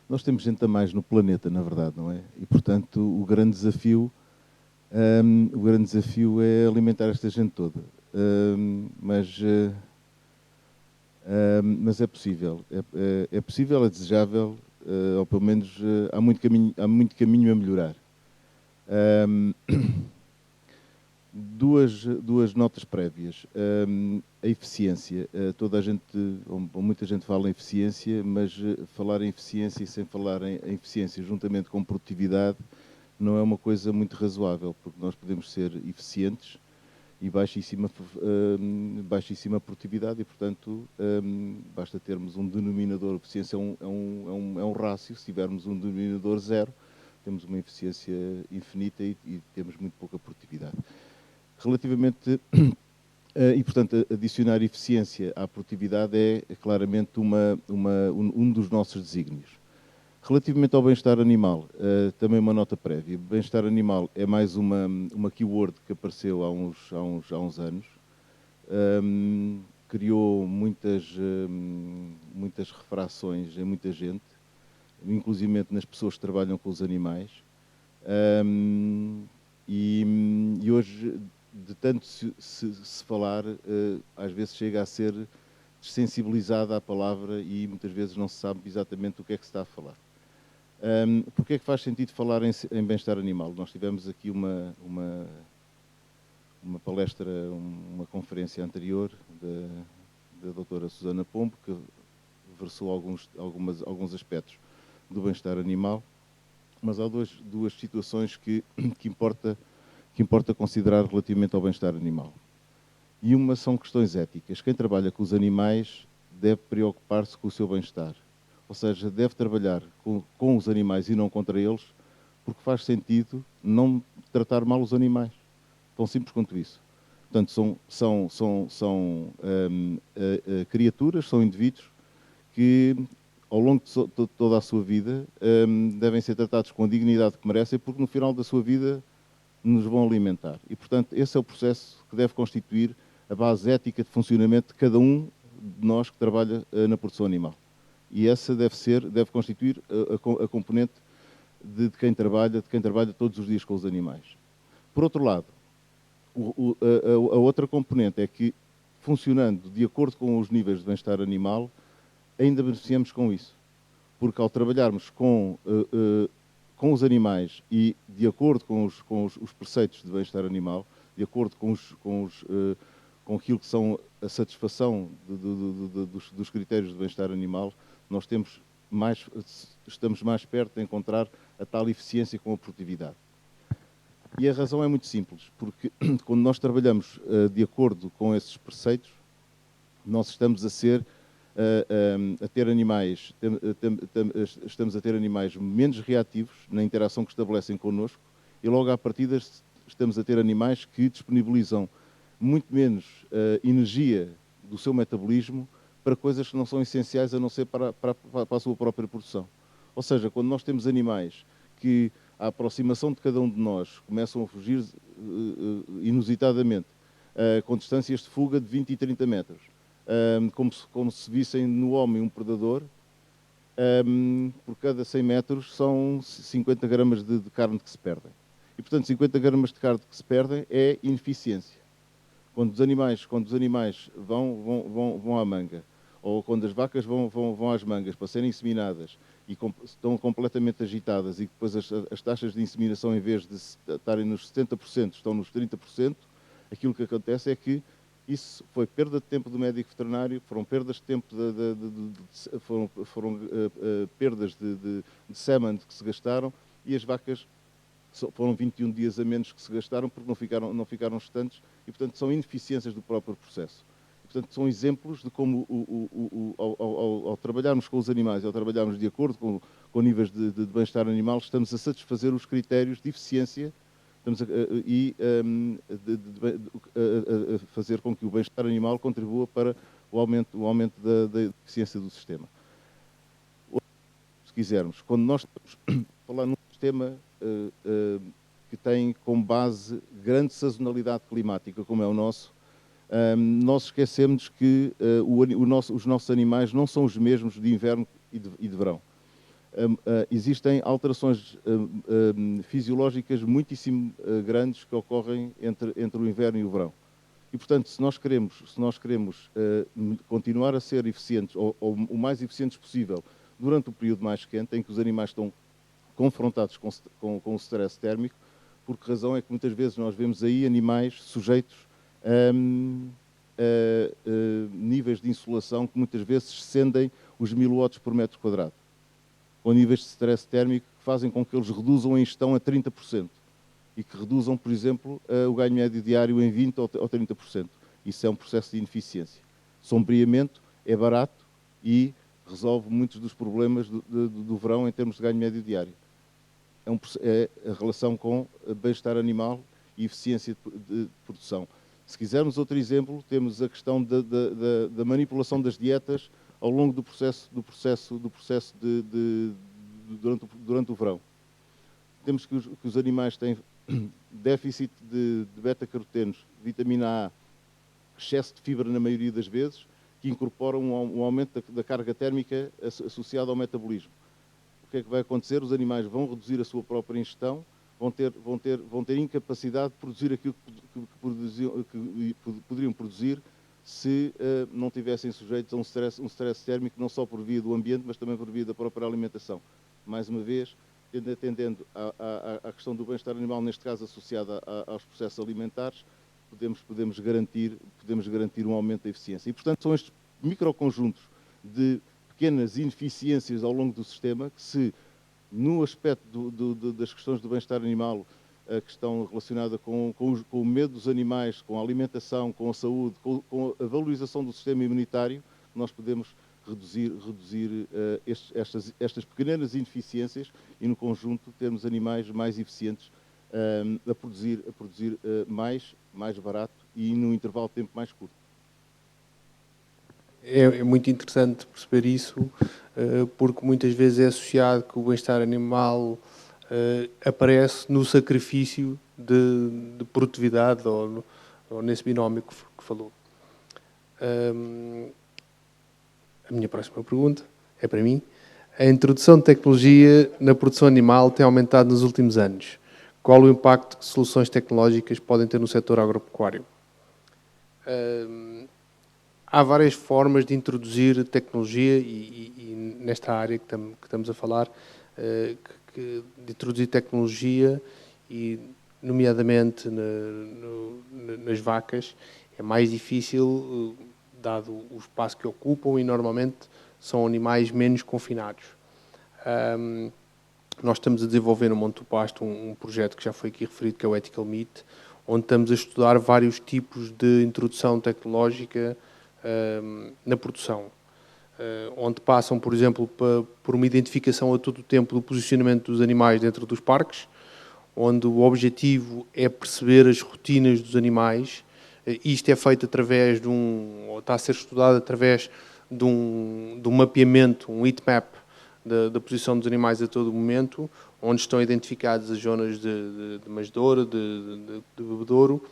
Nós temos gente a mais no planeta, na verdade, não é? E, portanto, o grande desafio é alimentar esta gente toda. Mas é possível. É possível, é desejável, ou pelo menos há muito caminho a melhorar. Duas notas prévias. A eficiência. Toda a gente, ou muita gente fala em eficiência, mas falar em eficiência e sem falar em eficiência juntamente com produtividade não é uma coisa muito razoável, porque nós podemos ser eficientes e baixíssima produtividade e, portanto, basta termos um denominador. A eficiência é um rácio. Se tivermos um denominador zero, temos uma eficiência infinita e temos muito pouca produtividade. Relativamente, e portanto, adicionar eficiência à produtividade é claramente um dos nossos desígnios. Relativamente ao bem-estar animal, também uma nota prévia. Bem-estar animal é mais uma keyword que apareceu há uns anos. Criou muitas refrações em muita gente, inclusive nas pessoas que trabalham com os animais. E hoje, de tanto se falar, às vezes chega a ser desensibilizada a palavra e muitas vezes não se sabe exatamente o que é que se está a falar. Porque é que faz sentido falar em bem-estar animal? Nós tivemos aqui uma palestra, uma conferência anterior da doutora Susana Pombo, que versou alguns aspectos do bem-estar animal, mas há duas situações que importa considerar relativamente ao bem-estar animal. E uma são questões éticas. Quem trabalha com os animais deve preocupar-se com o seu bem-estar. Ou seja, deve trabalhar com os animais e não contra eles, porque faz sentido não tratar mal os animais. Tão simples quanto isso. Portanto, são criaturas, são indivíduos que, ao longo de toda a sua vida, devem ser tratados com a dignidade que merecem, porque no final da sua vida nos vão alimentar. E, portanto, esse é o processo que deve constituir a base ética de funcionamento de cada um de nós que trabalha na produção animal. E essa deve constituir a componente de quem trabalha todos os dias com os animais. Por outro lado, a outra componente é que, funcionando de acordo com os níveis de bem-estar animal, ainda beneficiamos com isso. Porque ao trabalharmos com os animais e de acordo com os preceitos de bem-estar animal, de acordo com aquilo que são a satisfação dos critérios de bem-estar animal, nós estamos mais perto de encontrar a tal eficiência com a produtividade. E a razão é muito simples, porque quando nós trabalhamos de acordo com esses preceitos, nós estamos a ter animais, estamos a ter animais menos reativos na interação que estabelecem connosco e logo à partida estamos a ter animais que disponibilizam muito menos energia do seu metabolismo para coisas que não são essenciais a não ser para a sua própria produção. Ou seja, quando nós temos animais que, à aproximação de cada um de nós, começam a fugir inusitadamente, com distâncias de fuga de 20 e 30 metros, como se vissem no homem um predador, por cada 100 metros são 50 gramas de carne que se perdem. E, portanto, 50 gramas de carne que se perdem é ineficiência. Quando os animais vão à manga, ou quando as vacas vão às mangas para serem inseminadas e estão completamente agitadas e depois as taxas de inseminação, em vez de estarem nos 70%, estão nos 30%, aquilo que acontece é que isso foi perda de tempo do médico veterinário, foram perdas de tempo, foram perdas de sêmen que se gastaram, e as vacas foram 21 dias a menos que se gastaram porque não ficaram gestantes, e, portanto, são ineficiências do próprio processo. E, portanto, são exemplos de como, ao trabalharmos com os animais, ao trabalharmos de acordo com níveis de bem-estar animal, estamos a satisfazer os critérios de eficiência a fazer com que o bem-estar animal contribua para o aumento da eficiência do sistema. Se quisermos, quando nós estamos a falar num sistema que tem como base grande sazonalidade climática, como é o nosso, nós esquecemos que os nossos animais não são os mesmos de inverno e de verão. Existem alterações fisiológicas muitíssimo grandes que ocorrem entre o inverno e o verão. E, portanto, se nós queremos continuar a ser eficientes, ou o mais eficientes possível, durante o período mais quente, em que os animais estão confrontados com o stress térmico, por que razão é que muitas vezes nós vemos aí animais sujeitos a níveis de insolação que muitas vezes excedem os 1000 watts por metro quadrado, com níveis de stress térmico que fazem com que eles reduzam a ingestão a 30% e que reduzam, por exemplo, o ganho médio diário em 20% ou 30%. Isso é um processo de ineficiência. Sombreamento é barato e resolve muitos dos problemas do verão em termos de ganho médio diário. É a relação com bem-estar animal e eficiência de produção. Se quisermos outro exemplo, temos a questão da manipulação das dietas ao longo do processo durante o verão. Temos que os animais têm déficit de beta-carotenos, vitamina A, excesso de fibra na maioria das vezes, que incorporam um aumento da carga térmica associada ao metabolismo. O que é que vai acontecer? Os animais vão reduzir a sua própria ingestão, vão ter incapacidade de produzir aquilo que poderiam produzir se não tivessem sujeitos a um stress térmico, não só por via do ambiente, mas também por via da própria alimentação. Mais uma vez, atendendo à questão do bem-estar animal, neste caso associada aos processos alimentares, podemos garantir um aumento da eficiência. E, portanto, são estes microconjuntos de pequenas ineficiências ao longo do sistema que, se no aspecto das questões do bem-estar animal, a questão relacionada com o medo dos animais, com a alimentação, com a saúde, com a valorização do sistema imunitário, nós podemos reduzir estas pequenas ineficiências e, no conjunto, termos animais mais eficientes a produzir mais barato e num intervalo de tempo mais curto. É muito interessante perceber isso, porque muitas vezes é associado que o bem-estar animal aparece no sacrifício de produtividade ou nesse binómio que falou. A minha próxima pergunta é para mim. A introdução de tecnologia na produção animal tem aumentado nos últimos anos. Qual o impacto que soluções tecnológicas podem ter no setor agropecuário? Há várias formas de introduzir tecnologia e nesta área que estamos a falar, de introduzir tecnologia e, nomeadamente, nas vacas, é mais difícil, dado o espaço que ocupam e, normalmente, são animais menos confinados. Nós estamos a desenvolver no Monte do Pasto um projeto que já foi aqui referido, que é o Ethical Meat, onde estamos a estudar vários tipos de introdução tecnológica na produção, onde passam, por exemplo, por uma identificação a todo o tempo do posicionamento dos animais dentro dos parques, onde o objetivo é perceber as rotinas dos animais. Isto é feito através ou está a ser estudado através de um mapeamento, um heat map da posição dos animais a todo momento, onde estão identificadas as zonas de manjedouro, de bebedouro,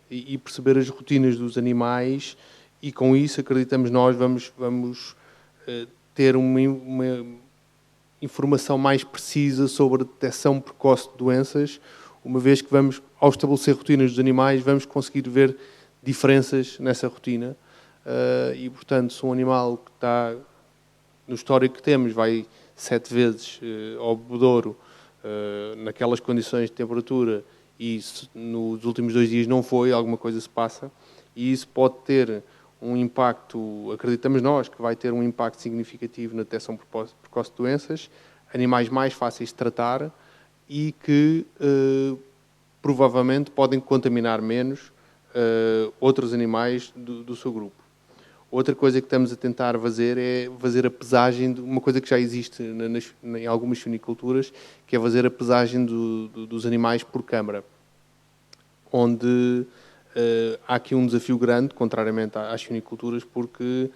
e perceber as rotinas dos animais, e com isso, acreditamos nós, vamos ter uma informação mais precisa sobre a detecção precoce de doenças, uma vez que vamos, ao estabelecer rotinas dos animais, vamos conseguir ver diferenças nessa rotina. E, portanto, se um animal que está, no histórico que temos, vai 7 vezes ao bebedouro, naquelas condições de temperatura, e nos últimos 2 dias não foi, alguma coisa se passa, e isso pode ter um impacto, acreditamos nós, que vai ter um impacto significativo na detecção precoce de doenças, animais mais fáceis de tratar e que provavelmente podem contaminar menos outros animais do seu grupo. Outra coisa que estamos a tentar fazer é fazer a pesagem de uma coisa que já existe em algumas suiniculturas, que é fazer a pesagem dos animais por câmara, onde há aqui um desafio grande, contrariamente às suiniculturas, porque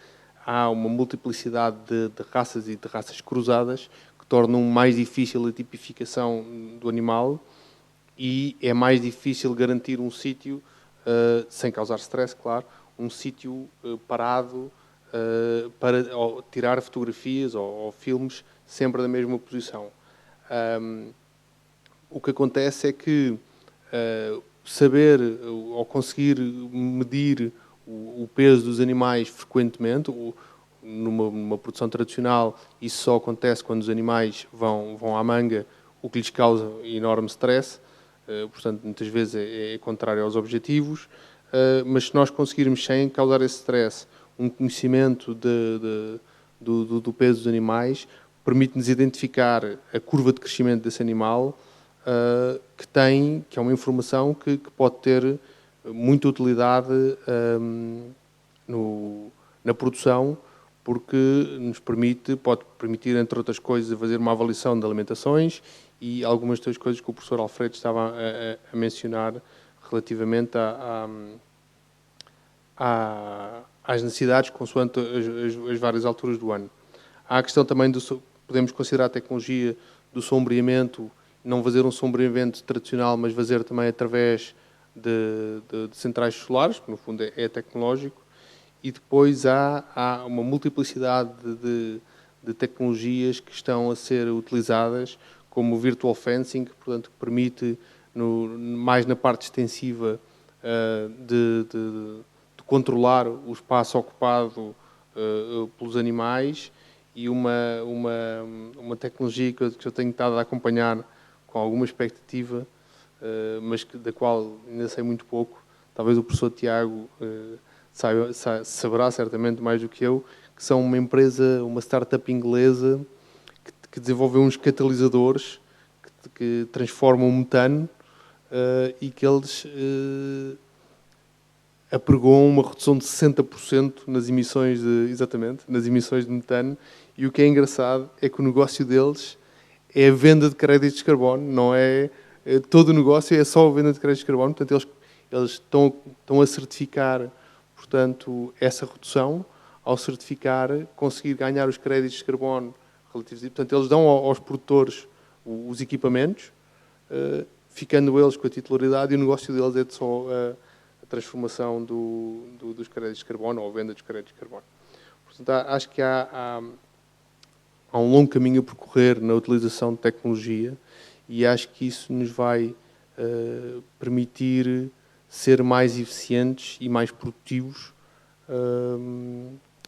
há uma multiplicidade de raças e de raças cruzadas que tornam mais difícil a tipificação do animal e é mais difícil garantir um sítio, sem causar stress, claro, um sítio parado para tirar fotografias ou filmes sempre da mesma posição. O que acontece é que saber ou conseguir medir o peso dos animais frequentemente, numa produção tradicional, isso só acontece quando os animais vão à manga, o que lhes causa enorme stress, portanto, muitas vezes é contrário aos objetivos, mas se nós conseguirmos, sem causar esse stress, um conhecimento do peso dos animais, permite-nos identificar a curva de crescimento desse animal, que é uma informação que pode ter muita utilidade na produção, porque pode permitir, entre outras coisas, fazer uma avaliação de alimentações e algumas das coisas que o professor Alfredo estava a mencionar relativamente às necessidades consoante as várias alturas do ano. Há a questão também podemos considerar a tecnologia do sombreamento, não fazer um sombreamento tradicional, mas fazer também através de centrais solares, que no fundo é tecnológico, e depois há uma multiplicidade de tecnologias que estão a ser utilizadas, como o virtual fencing, portanto, que permite, mais na parte extensiva, de controlar o espaço ocupado pelos animais, e uma tecnologia que eu tenho estado a acompanhar com alguma expectativa, mas da qual ainda sei muito pouco. Talvez o professor Tiago saberá certamente mais do que eu, que são uma startup inglesa que desenvolveu uns catalisadores que transformam o metano e que eles apregoam uma redução de 60% nas emissões de metano, e o que é engraçado é que o negócio deles é a venda de créditos de carbono, não é todo o negócio, é só a venda de créditos de carbono. Portanto, eles estão a certificar, portanto, essa redução. Ao certificar, conseguir ganhar os créditos de carbono relativos. Portanto, eles dão aos produtores os equipamentos, ficando eles com a titularidade, e o negócio deles é só a transformação dos créditos de carbono, ou a venda dos créditos de carbono. Portanto, acho que há um longo caminho a percorrer na utilização de tecnologia, e acho que isso nos vai permitir ser mais eficientes e mais produtivos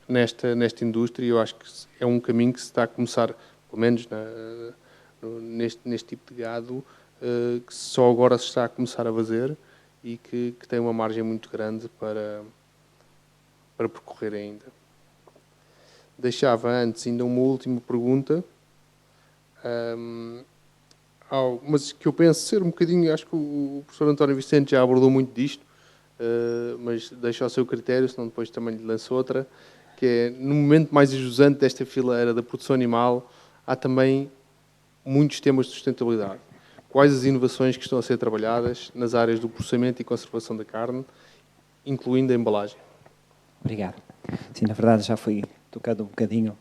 nesta indústria. Eu acho que é um caminho que se está a começar, pelo menos neste tipo de gado, que só agora se está a começar a fazer, e que tem uma margem muito grande para percorrer ainda. Deixava antes ainda uma última pergunta, mas que eu penso ser um bocadinho, acho que o professor António Vicente já abordou muito disto, mas deixo ao seu critério, senão depois também lhe lanço outra, que é, no momento mais ajusante desta fileira da produção animal, há também muitos temas de sustentabilidade. Quais as inovações que estão a ser trabalhadas nas áreas do processamento e conservação da carne, incluindo a embalagem? Obrigado. Sim, na verdade já foi tocado um bocadinho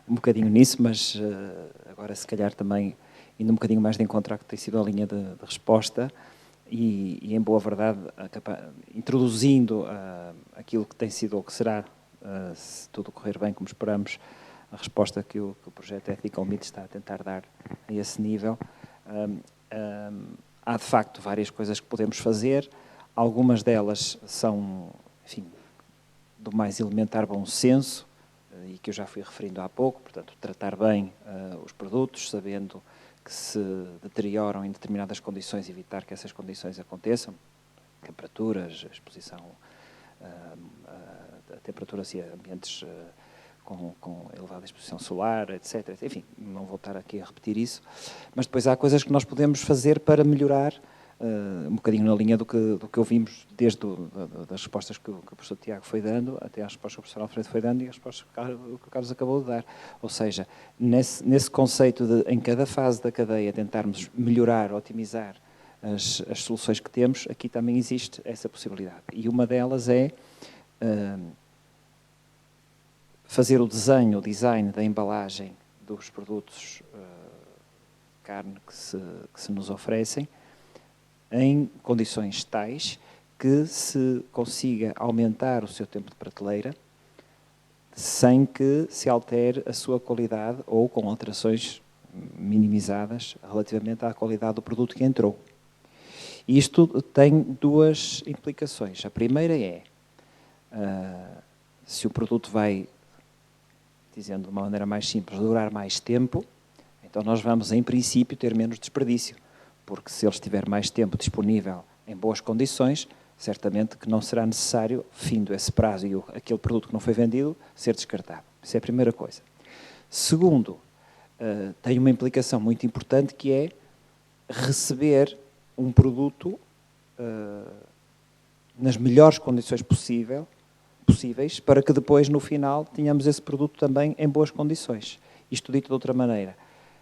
um bocadinho nisso, mas agora se calhar também indo um bocadinho mais de encontro ao que tem sido a linha de resposta e em boa verdade, introduzindo aquilo que tem sido ou que será, se tudo correr bem como esperamos, a resposta que o projeto Ethical Meat está a tentar dar a esse nível. Há de facto várias coisas que podemos fazer, algumas delas são, enfim, do mais elementar bom senso, e que eu já fui referindo há pouco, portanto, tratar bem os produtos, sabendo que se deterioram em determinadas condições, evitar que essas condições aconteçam, temperaturas, exposição a temperaturas e a ambientes com elevada exposição solar, etc. Enfim, não vou estar aqui a repetir isso, mas depois há coisas que nós podemos fazer para melhorar, um bocadinho na linha do que ouvimos desde das respostas que o professor Tiago foi dando, até às respostas que o professor Alfredo foi dando e as respostas que o Carlos acabou de dar. Ou seja, nesse conceito de, em cada fase da cadeia, tentarmos melhorar, otimizar as soluções que temos, aqui também existe essa possibilidade. E uma delas é fazer o design da embalagem dos produtos de carne que se nos oferecem, em condições tais que se consiga aumentar o seu tempo de prateleira sem que se altere a sua qualidade ou com alterações minimizadas relativamente à qualidade do produto que entrou. Isto tem duas implicações. A primeira é, se o produto vai, dizendo de uma maneira mais simples, durar mais tempo, então nós vamos, em princípio, ter menos desperdício. Porque se ele estiver mais tempo disponível em boas condições, certamente que não será necessário, findo esse prazo e aquele produto que não foi vendido, ser descartado. Isso é a primeira coisa. Segundo, tem uma implicação muito importante que é receber um produto nas melhores condições possíveis para que depois, no final, tenhamos esse produto também em boas condições. Isto dito de outra maneira,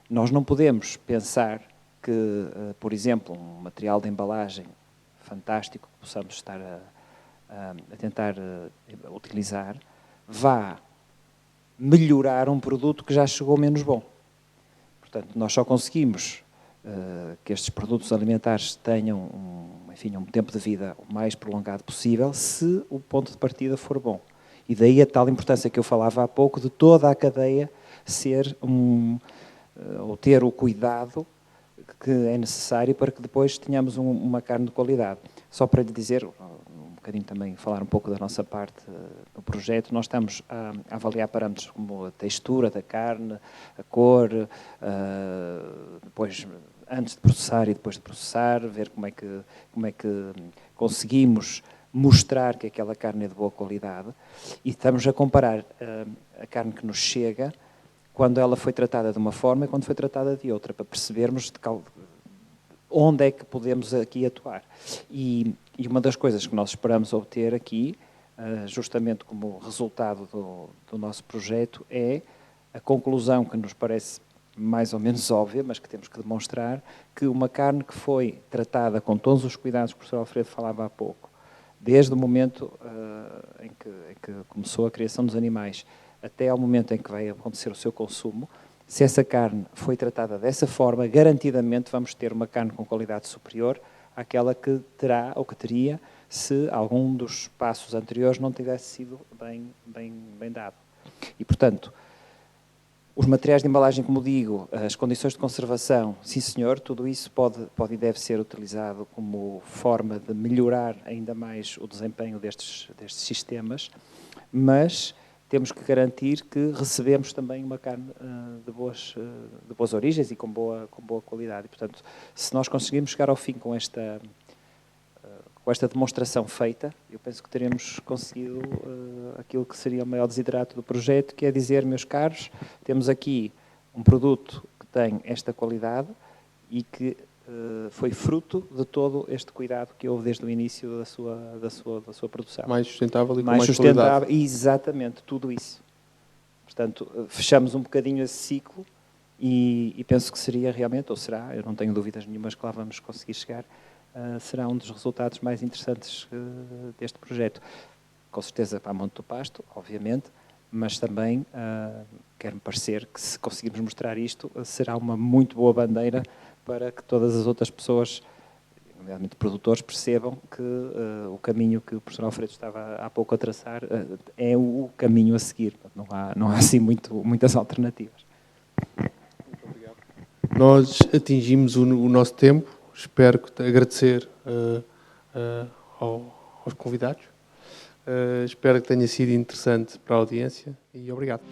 nós não podemos pensar que, por exemplo, um material de embalagem fantástico que possamos estar a tentar utilizar, vá melhorar um produto que já chegou menos bom. Portanto, nós só conseguimos que estes produtos alimentares tenham um tempo de vida o mais prolongado possível se o ponto de partida for bom. E daí a tal importância que eu falava há pouco de toda a cadeia ser ou ter o cuidado que é necessário para que depois tenhamos uma carne de qualidade. Só para lhe dizer, um bocadinho também, falar um pouco da nossa parte no projeto, nós estamos a avaliar parâmetros como a textura da carne, a cor, depois, antes de processar e depois de processar, ver como é que conseguimos mostrar que aquela carne é de boa qualidade e estamos a comparar a carne que nos chega quando ela foi tratada de uma forma e quando foi tratada de outra, para percebermos onde é que podemos aqui atuar. E uma das coisas que nós esperamos obter aqui, justamente como resultado do nosso projeto, é a conclusão que nos parece mais ou menos óbvia, mas que temos que demonstrar, que uma carne que foi tratada com todos os cuidados que o professor Alfredo falava há pouco, desde o momento em que começou a criação dos animais, até ao momento em que vai acontecer o seu consumo, se essa carne foi tratada dessa forma, garantidamente vamos ter uma carne com qualidade superior àquela que terá ou que teria se algum dos passos anteriores não tivesse sido bem dado. E, portanto, os materiais de embalagem, como digo, as condições de conservação, sim senhor, tudo isso pode e deve ser utilizado como forma de melhorar ainda mais o desempenho destes sistemas, mas temos que garantir que recebemos também uma carne de boas origens e com boa qualidade. E, portanto, se nós conseguirmos chegar ao fim com esta demonstração feita, eu penso que teremos conseguido aquilo que seria o maior desiderato do projeto, que é dizer, meus caros, temos aqui um produto que tem esta qualidade e que foi fruto de todo este cuidado que houve desde o início da sua produção. Mais sustentável e com mais sustentável. Qualidade. Exatamente, tudo isso. Portanto, fechamos um bocadinho esse ciclo e penso que seria realmente, ou será, eu não tenho dúvidas nenhumas que lá vamos conseguir chegar, será um dos resultados mais interessantes deste projeto. Com certeza para a Monte do Pasto, obviamente, mas também quer-me parecer que, se conseguirmos mostrar isto, será uma muito boa bandeira para que todas as outras pessoas, nomeadamente produtores, percebam que o caminho que o professor Alfredo estava há pouco a traçar é o caminho a seguir. Não há assim muitas alternativas. Muito obrigado. Nós atingimos o nosso tempo. Espero agradecer aos convidados. Espero que tenha sido interessante para a audiência e obrigado.